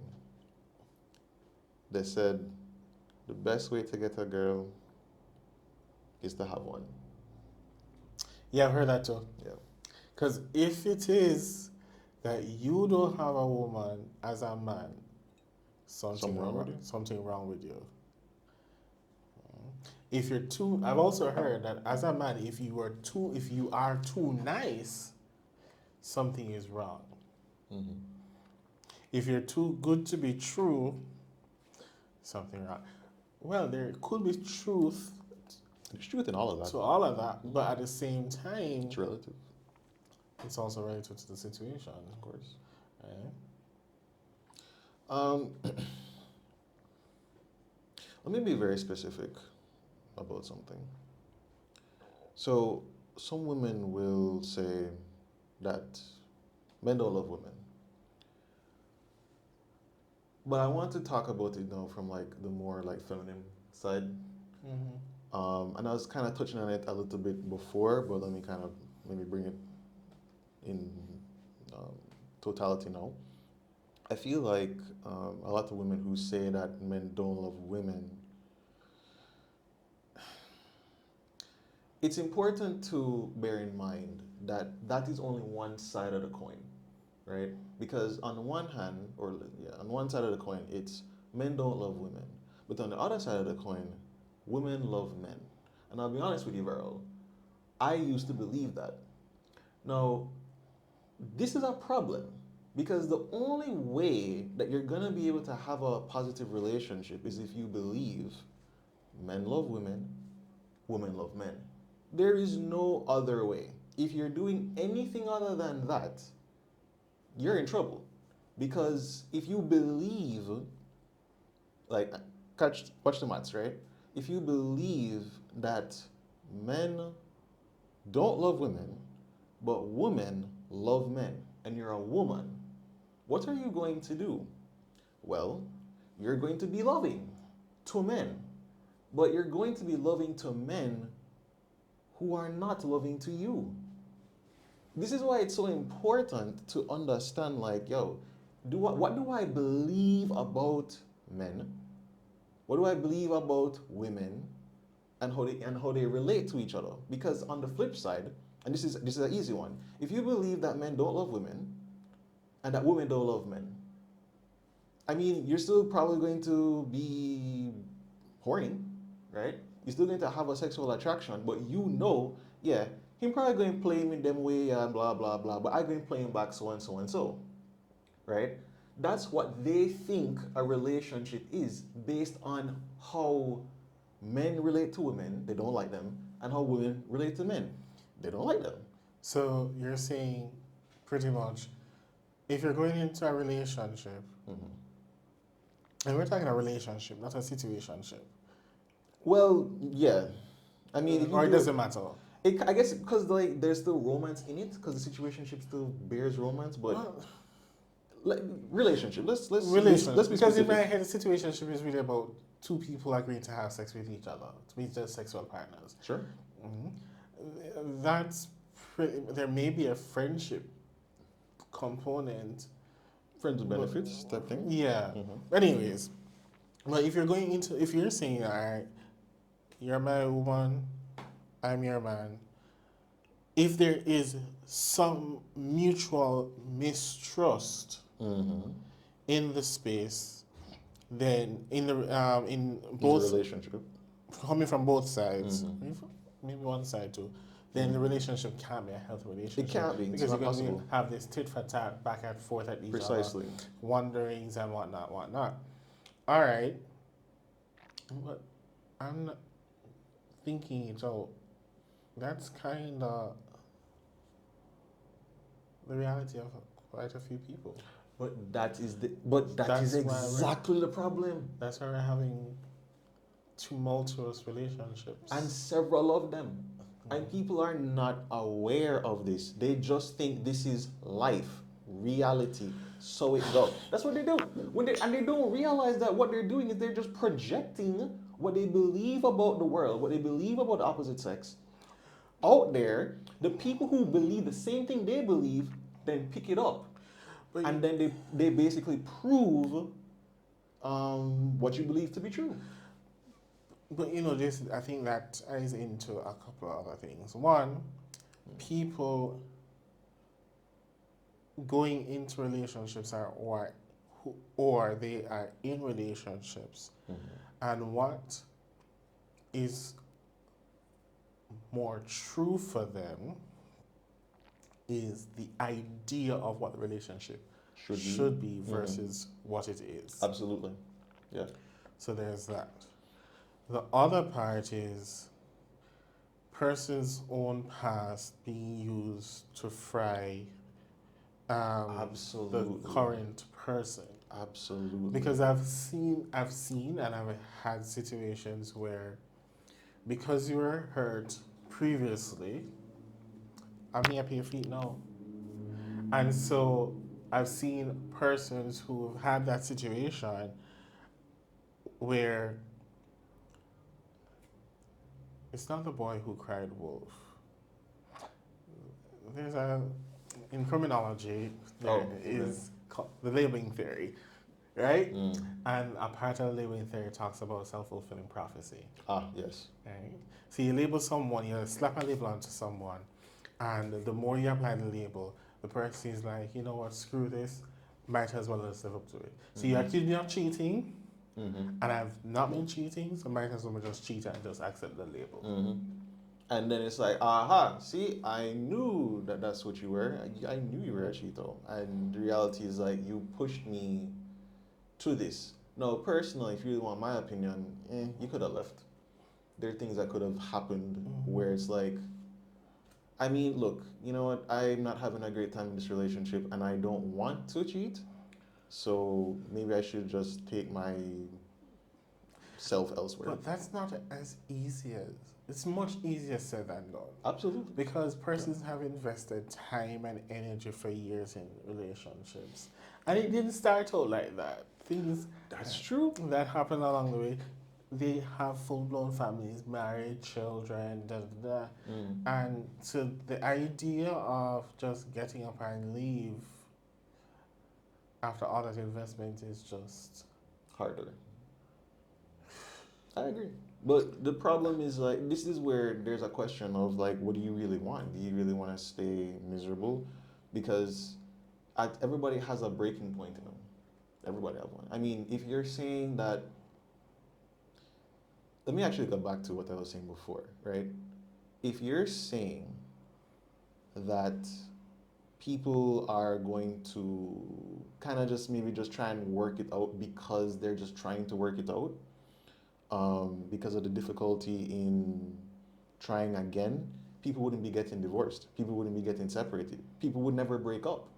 They said the best way to get a girl is to have one. Yeah, I've heard that too. Yeah. Because if it is that you don't have a woman as a man, something wrong with you. If you're too, I've also heard that as a man, if you are too nice, something is wrong. Mm-hmm. If you're too good to be true, something wrong. Well, there could be truth. There's truth in all of that. To all of that, but at the same time, it's relative. It's also relative to the situation, of course. Right? Let me be very specific about something. So, some women will say that men don't love women. But I want to talk about it now from the more feminine side. Mm-hmm. And I was kind of touching on it a little bit before, but let me kind of maybe bring it in totality now. I feel like a lot of women who say that men don't love women, it's important to bear in mind that that is only one side of the coin, right? Because on one side of the coin, it's men don't love women. But on the other side of the coin, women love men. And I'll be honest with you, Verol, I used to believe that. Now, this is a problem because the only way that you're going to be able to have a positive relationship is if you believe men love women, women love men. There is no other way. If you're doing anything other than that, you're in trouble. Because if you believe, watch the maths, right? If you believe that men don't love women, but women love men, and you're a woman, what are you going to do? Well, you're going to be loving to men, but you're going to be loving to men who are not loving to you. This is why it's so important to understand, what do I believe about men? What do I believe about women? And how they relate to each other? Because on the flip side, and this is an easy one, if you believe that men don't love women and that women don't love men, I mean, you're still probably going to be horny, right? You're still going to have a sexual attraction, but him probably going to play him in them way and blah, blah, blah, but I'm going to play him back so and so and so, right? That's what they think a relationship is based on how men relate to women, they don't like them, and how women relate to men, they don't like them. So you're saying pretty much if you're going into a relationship, and we're talking a relationship, not a situationship. Well, yeah. I mean, or it doesn't matter. I guess because like there's still romance in it, because the situationship still bears romance, but like relationship. Let's be because specific. in my head, the situationship is really about two people agreeing to have sex with each other, to be just sexual partners. Sure. That's there may be a friendship component, friends with benefits type thing. Yeah. Anyways, but if you're saying, all right, you're my woman, I'm your man. If there is some mutual mistrust in the space, then in both relationship, coming from both sides, maybe one side too, then the relationship can't be a healthy relationship. It can't be, because you're going to have this tit for tat, back and forth at each other, wonderings and whatnot. All right, but I'm not thinking it out. That's kind of the reality of quite a few people. But that is exactly the problem. That's why we're having tumultuous relationships. And several of them. And people are not aware of this. They just think this is life, reality, so it goes. That's what they do. And they don't realize that what they're doing is they're just projecting what they believe about the world, what they believe about the opposite sex, out there. The people who believe the same thing they believe then pick it up. And then they basically prove what you believe to be true. But I think that ties into a couple of other things. One, people going into relationships or they are in relationships, and what is more true for them is the idea of what the relationship should be versus what it is. Absolutely. Yeah. So there's that. The other part is person's own past being used to fry the current person. Absolutely. Because I've seen and I've had situations where because you were hurt previously, I'm here at your feet now. And so I've seen persons who have had that situation where it's not the boy who cried wolf. There's in criminology, there is the labeling theory, right? And a part of the labeling theory talks about self-fulfilling prophecy. Yes. Right? So you label someone, you slap a label onto someone, and the more you apply the label, the person is like, you know what, screw this, might as well live up to it. So you accuse me of cheating, and I've not been cheating, so might as well just cheat and just accept the label. And then it's like, aha, see, I knew that's what you were. I knew you were a cheater. And the reality is like, you pushed me to this. No, personally, if you want my opinion, you could have left. There are things that could have happened where it's like, I mean, look, you know what? I'm not having a great time in this relationship and I don't want to cheat. So maybe I should just take my self elsewhere. But that's not as easy as, it's much easier said than done. Absolutely. Because persons have invested time and energy for years in relationships. And it didn't start out like that. Things that's true that happen along the way. They have full-blown families, married, children, And so the idea of just getting up and leave after all that investment is just harder. I agree. But the problem is like, this is where there's a question of like, what do you really want? Do you really want to stay miserable? Because everybody has a breaking point in them. Everybody has one. I mean, if you're saying that, let me actually go back to what I was saying before, right? If you're saying that people are going to kind of just maybe just try and work it out because they're just trying to work it out, because of the difficulty in trying again, people wouldn't be getting divorced. People wouldn't be getting separated. People would never break up.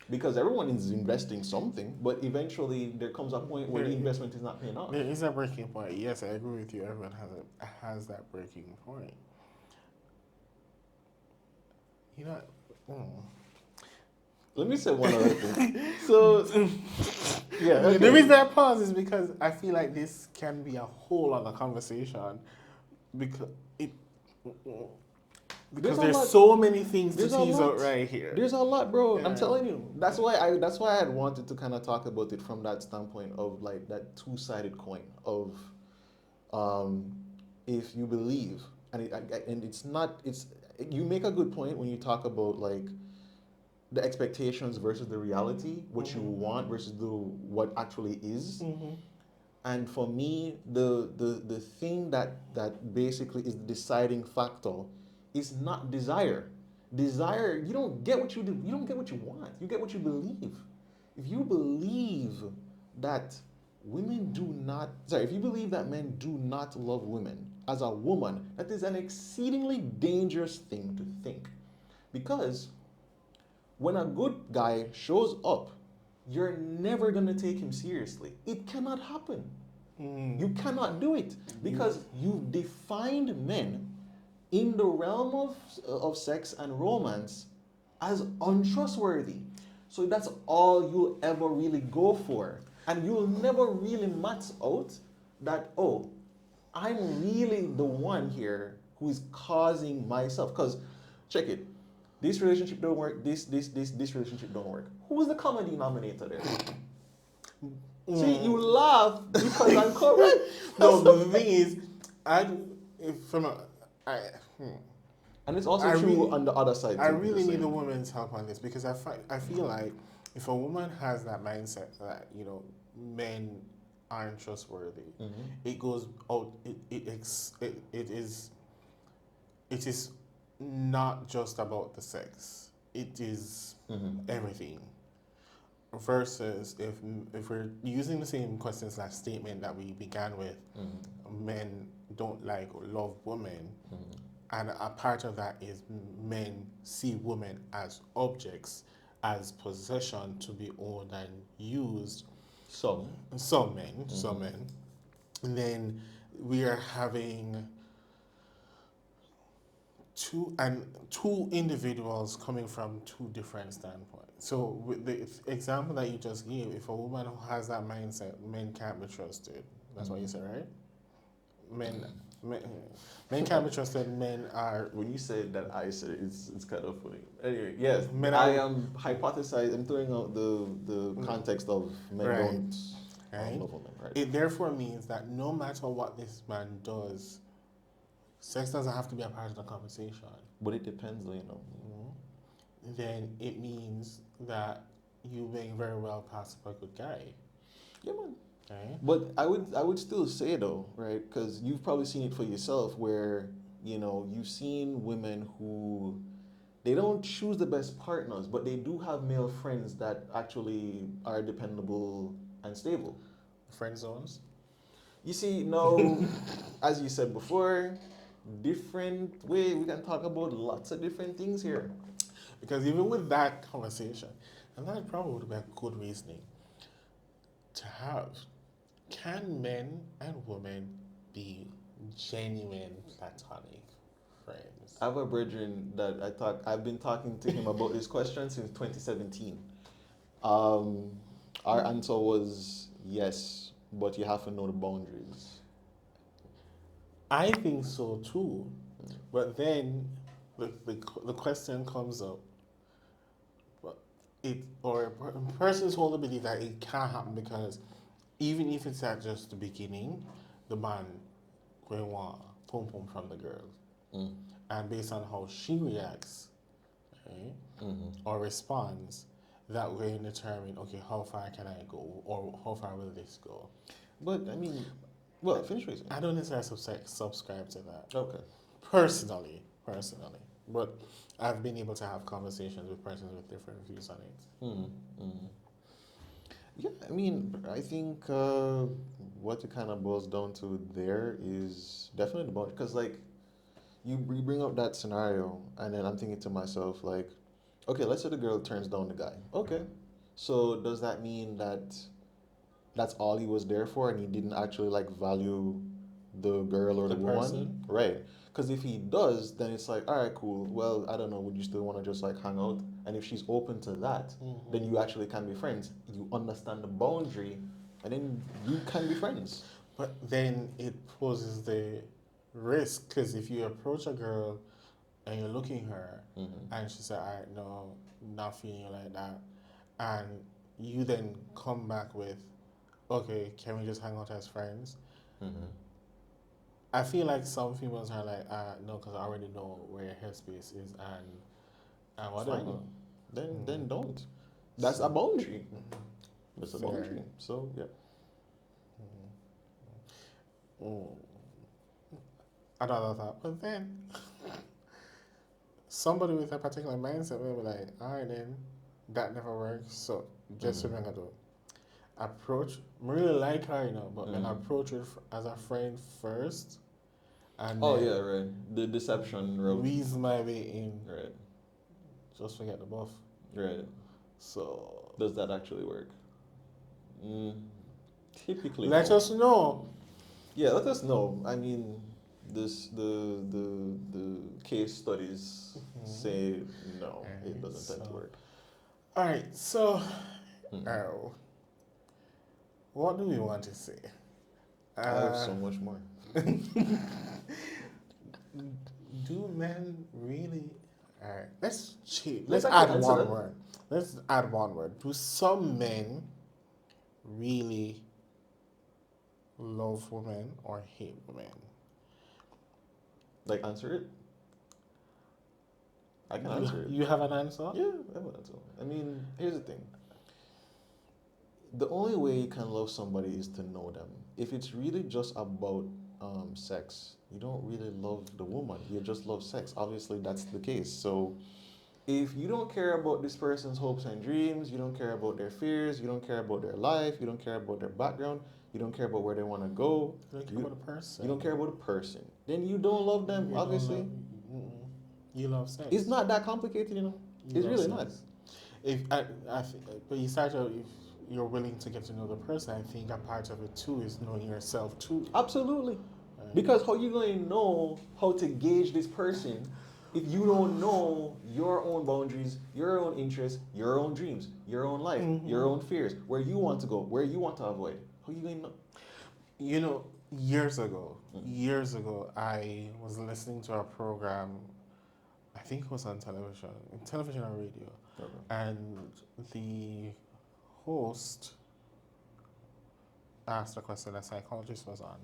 Because everyone is investing something, but eventually there comes a point where the investment is not paying off. There is a breaking point. Yes, I agree with you. Everyone has that breaking point. You know, let me say one other thing. So, yeah. Okay. The reason I pause is because I feel like this can be a whole other conversation because there's so many things to tease out right here. There's a lot, bro. Yeah. I'm telling you. That's why I had wanted to kind of talk about it from that standpoint of like that two-sided coin of if you believe and you make a good point when you talk about like the expectations versus the reality, what you want versus what actually is. And for me, the thing that basically is the deciding factor is not desire. Desire, you don't get what you do. You don't get what you want. You get what you believe. If you believe that if you believe that men do not love women as a woman, that is an exceedingly dangerous thing to think. Because when a good guy shows up, you're never going to take him seriously. It cannot happen. You cannot do it because you've defined men in the realm of sex and romance as untrustworthy. So that's all you'll ever really go for. And you'll never really max out that, oh, I'm really the one here who is causing myself. Because, check it. This relationship don't work. This relationship don't work. Who's the common denominator there? See, you laugh because I'm correct. No, the thing is, and it's also true on the other side. I really need a woman's help on this because I feel like if a woman has that mindset that men aren't trustworthy, it goes out. It is not just about the sex. It is everything. Versus if we're using the same question/statement that we began with, men don't like or love women, and a part of that is men see women as objects, as possession to be owned and used. Some men, and then we are having two individuals coming from two different standpoints. So with the example that you just gave, if a woman has that mindset, men can't be trusted. That's what you said, right? Men can't be trusted. Men are. When you said that, I said it's kind of funny. Anyway, yes, I am hypothesizing. I'm throwing out the context of men don't love women. Right. It therefore means that no matter what this man does, sex doesn't have to be a part of the conversation. But it depends, Then it means that you may very well pass for a good guy. Yeah, man. Okay. But I would still say though, right? Because you've probably seen it for yourself, where you've seen women who they don't choose the best partners, but they do have male friends that actually are dependable and stable. Friend zones. You see, no, as you said before, different way. We can talk about lots of different things here. Because even with that conversation, and that probably would be a good reasoning to have, can men and women be genuine platonic friends? I have a brethren that I've been talking to him about this question since 2017. Our answer was yes, but you have to know the boundaries. I think so too, but then the question comes up. A person's whole belief that it can't happen because even if it's at just the beginning, the man going want pum pum from the girl, and based on how she reacts, right, or responds, that way determine how far can I go or how far will this go. But I mean, finish what you're saying. I don't necessarily subscribe to that. Okay. Personally, but I've been able to have conversations with persons with different views on it. Yeah, I mean, I think what it kind of boils down to there is definitely the boundary. Because, like, you bring up that scenario, and then I'm thinking to myself, like, Okay, let's say the girl turns down the guy. Okay. So does that mean that that's all he was there for and he didn't actually like value the girl or the woman? person. Right. Because if he does, then it's like, all right, cool. Well, I don't know. Would you still want to just like hang out? And if she's open to that, then you actually can be friends. You understand the boundary, and then you can be friends. But then it poses the risk, because if you approach a girl and you're looking her and she said, all right, no, not feeling you like that, and you then come back with, okay, can we just hang out as friends? I feel like some females are like, no, because I already know where your headspace is and whatever. Fine. Then don't. That's a boundary. That's a Fair. boundary. So yeah. Another thought, but then somebody with a particular mindset will be like, all right, then that never works. So guess what I'm gonna do? Approach, I really like her, but then approach her as a friend first, and yeah, right. The deception route. Wease my way in. Right. Just forget the buff. Right. So does that actually work? Typically. Let us know. Yeah, let us know. I mean, the case studies say no, it doesn't tend to work. All right, so what do we want to say? I have so much more. Do men really? All right, let's change. Let's Let's add actually one answer that. word. Let's add one word. Do some men really love women or hate women? Like, answer it? I can answer it. You have an answer? Yeah, I have an answer. I mean, here's the thing. The only way you can love somebody is to know them. If it's really just about sex, you don't really love the woman. You just love sex. Obviously, that's the case. So if you don't care about this person's hopes and dreams, you don't care about their fears, you don't care about their life, you don't care about their background, you don't care about where they want to go. You don't care about the person. You don't care about the person. Then you don't love them, You obviously. You love sex. It's not that complicated, It's really not. But you start out, if you're willing to get to know the person, I think a part of it too is knowing yourself too. Absolutely. Because how you going to know how to gauge this person if you don't know your own boundaries, your own interests, your own dreams, your own life, your own fears, where you want to go, where you want to avoid? How you going to know? Years ago, I was listening to a program, I think it was on television or radio, and the host asked a question. A psychologist was on,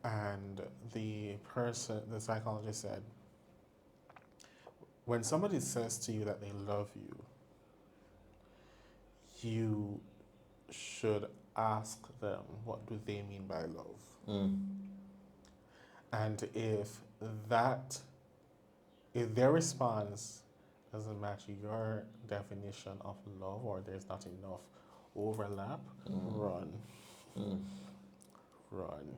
and the psychologist said, when somebody says to you that they love you, you should ask them, what do they mean by love? And if their response doesn't match your definition of love, or there's not enough overlap, run. Run.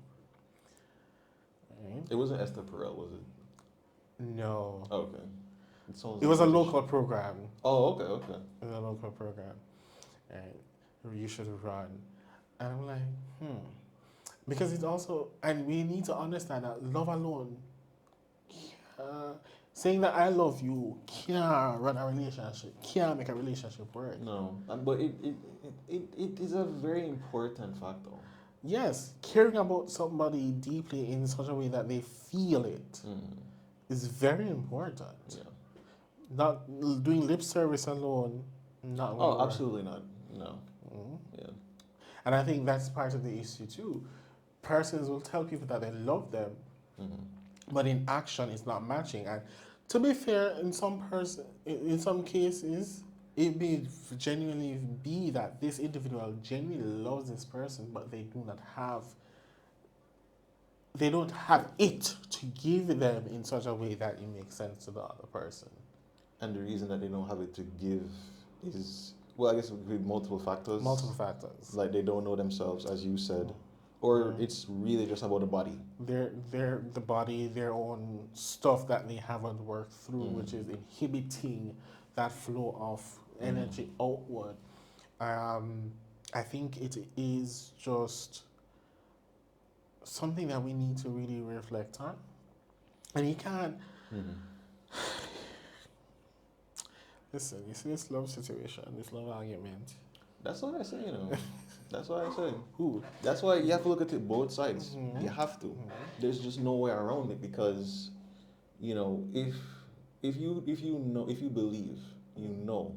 Right? It wasn't Esther Perel, was it? No. Oh, okay. It was a local program. Oh, okay. It was a local program. And you should run. And I'm like, Because it's also, and we need to understand that love alone, saying that I love you can't run a relationship, can't make a relationship work. No, but it is a very important factor. Yes, caring about somebody deeply in such a way that they feel it is very important. Yeah. Not doing lip service alone, not. Oh, absolutely not. No. Yeah. And I think that's part of the issue too. Persons will tell people that they love them, but in action it's not matching. And to be fair, in some cases, it may genuinely be that this individual genuinely loves this person, but they don't have it to give them in such a way that it makes sense to the other person. And the reason that they don't have it to give is, well, I guess it would be multiple factors. Multiple factors. Like they don't know themselves, as you said, Or it's really just about the body? Their the body, their own stuff that they haven't worked through, which is inhibiting that flow of energy outward. I think it is just something that we need to really reflect on. And you can't listen, you see this love situation, this love argument. That's what I say, you know. That's what I say. Who? That's why you have to look at it both sides. You have to. There's just no way around it, because, you know, if you believe, you know,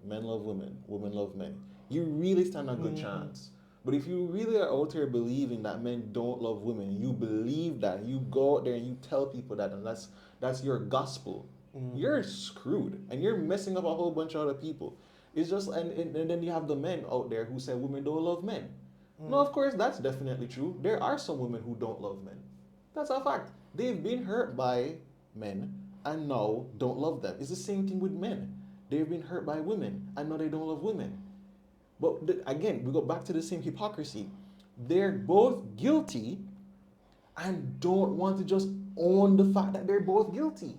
men love women, women love men, you really stand a good chance. But if you really are out here believing that men don't love women, you believe that, you go out there and you tell people that, and that's your gospel, you're screwed, and you're messing up a whole bunch of other people. It's just, and then you have the men out there who say women don't love men. No, of course, that's definitely true. There are some women who don't love men. That's a fact. They've been hurt by men and now don't love them. It's the same thing with men. They've been hurt by women and now they don't love women. But again, we go back to the same hypocrisy. They're both guilty and don't want to just own the fact that they're both guilty.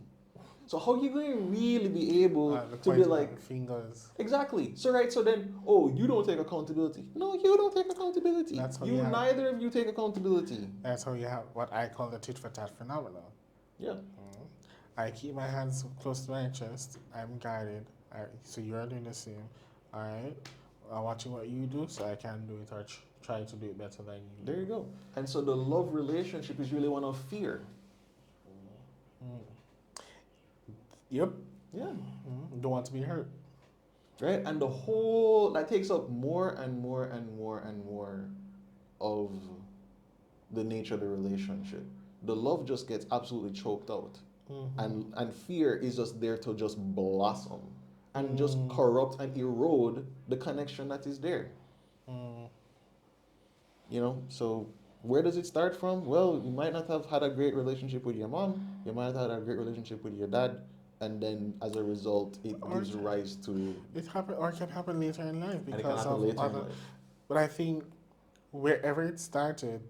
So how are you going to really be able to be like fingers? Exactly. So then, oh, you don't take accountability. No, you don't take accountability. That's how neither of you take accountability. That's how you have what I call the tit for tat phenomenon. Yeah. I keep my hands close to my chest. I'm guided. So you're doing the same. All right. I'm watching what you do, so I can do it or try to do it better than you. There you go. And so the love relationship is really one of fear. Yep. Yeah. Don't want to be hurt. Right? And the whole, that takes up more and more and more and more of the nature of the relationship. The love just gets absolutely choked out. And fear is just there to just blossom and just corrupt and erode the connection that is there. You know, so where does it start from? Well, you might not have had a great relationship with your mom. You might have had a great relationship with your dad. And then, as a result, it gives rise to... It happen, or it can happen later in life because of later other... in life. But I think wherever it started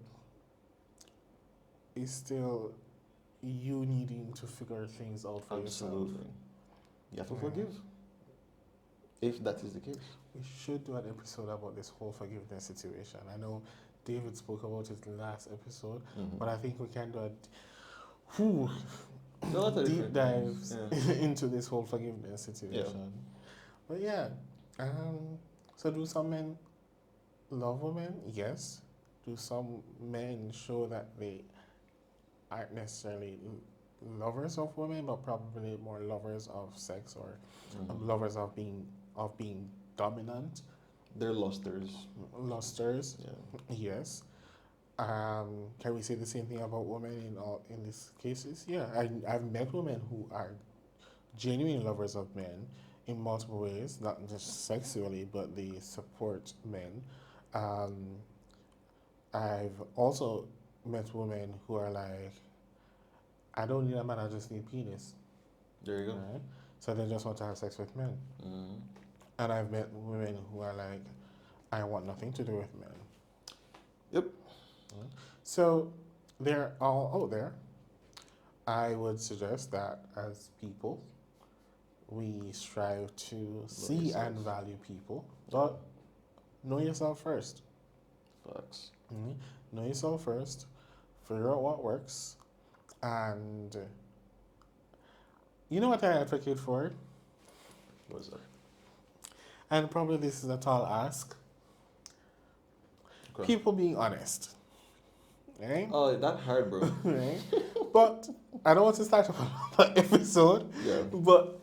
is still you needing to figure things out for yourself. Absolutely. You have to forgive. If that is the case. We should do an episode about this whole forgiveness situation. I know David spoke about it in the last episode, but I think we can do a deep dives into this whole forgiveness situation. But yeah, so do some men love women? Yes. Do some men show that they aren't necessarily lovers of women, but probably more lovers of sex or lovers of being dominant? They're lusters. Lusters, yes. Can we say the same thing about women in these cases? Yeah, I've met women who are genuine lovers of men in multiple ways, not just sexually, but they support men. I've also met women who are like, I don't need a man, I just need penis. There you go. Right? So they just want to have sex with men. And I've met women who are like, I want nothing to do with men. Yep. So they're all out there. I would suggest that as people, we strive to see and value people, but know yourself first. Facts. Know yourself first, figure out what works, and you know what I advocate for? What's that? And probably this is a tall ask. Okay. People being honest. Right? Oh, that's hard, bro. Right? But I don't want to start another episode. Yeah. But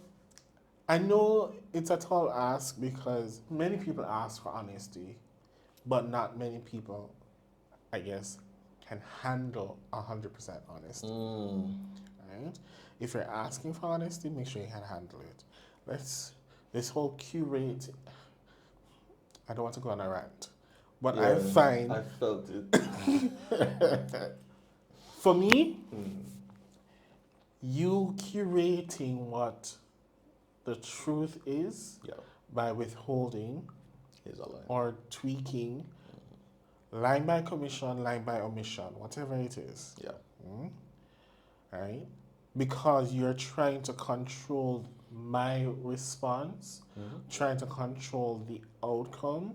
I know it's a tall ask because many people ask for honesty, but not many people, I guess, can handle 100% honesty. Right? If you're asking for honesty, make sure you can handle it. This whole curate, I don't want to go on a rant, but I find... I felt it. For me, you curating what the truth is by withholding is a lie. or tweaking lying by commission, lying by omission, whatever it is. Yeah. Right? Because you're trying to control my response, trying to control the outcome,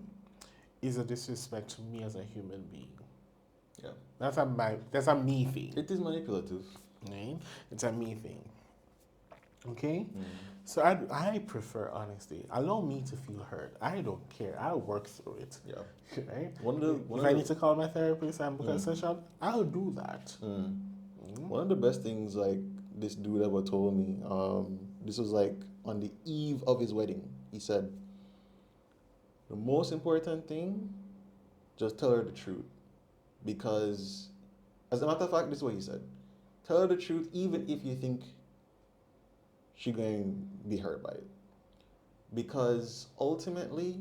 is a disrespect to me as a human being. Yeah. That's a me thing. It is manipulative. Right? It's a me thing. Okay? So I prefer honesty. Allow me to feel hurt. I don't care. I'll work through it. Yeah. Right? If I need to call my therapist and book a session, I'll do that. One of the best things like this dude ever told me, this was like on the eve of his wedding. He said, the most important thing, just tell her the truth. Because, as a matter of fact, this is what he said. Tell her the truth even if you think she's going to be hurt by it. Because ultimately,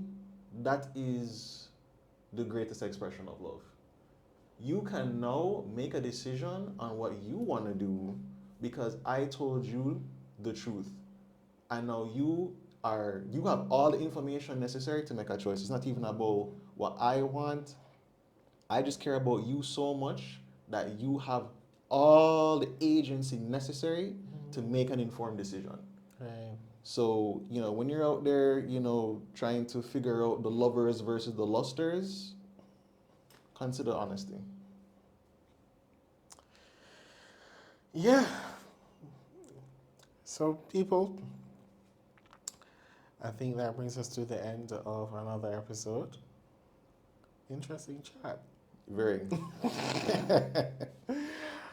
that is the greatest expression of love. You can now make a decision on what you want to do because I told you the truth. And now you have all the information necessary to make a choice. It's not even about what I want. I just care about you so much that you have all the agency necessary to make an informed decision. Right. So, when you're out there, trying to figure out the lovers versus the lusters, consider honesty. Yeah. So, people, I think that brings us to the end of another episode. Interesting chat. Very.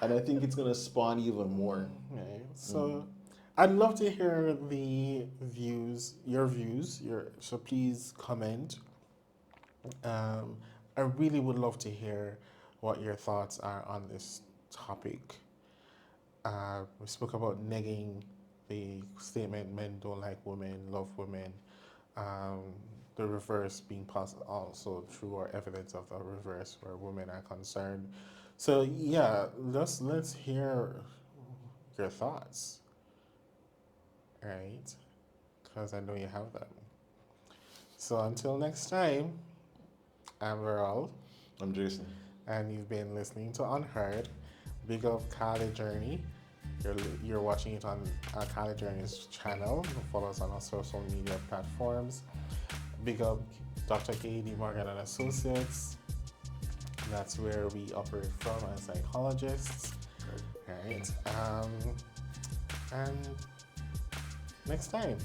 And I think it's going to spawn even more. Right. So, I'd love to hear your views. So please comment. I really would love to hear what your thoughts are on this topic. We spoke about negging the statement men don't like women, love women. The reverse being also true or evidence of the reverse where women are concerned. So yeah, let's hear your thoughts. Right? Because I know you have them. So until next time, I'm Verol. I'm Jason. And you've been listening to Unheard. Big up KAHLE Journey. You're watching it on KAHLE Journey's channel. Follow us on our social media platforms. Big up Dr. K.D. Morgan and Associates. That's where we operate from as psychologists. Right. And next time.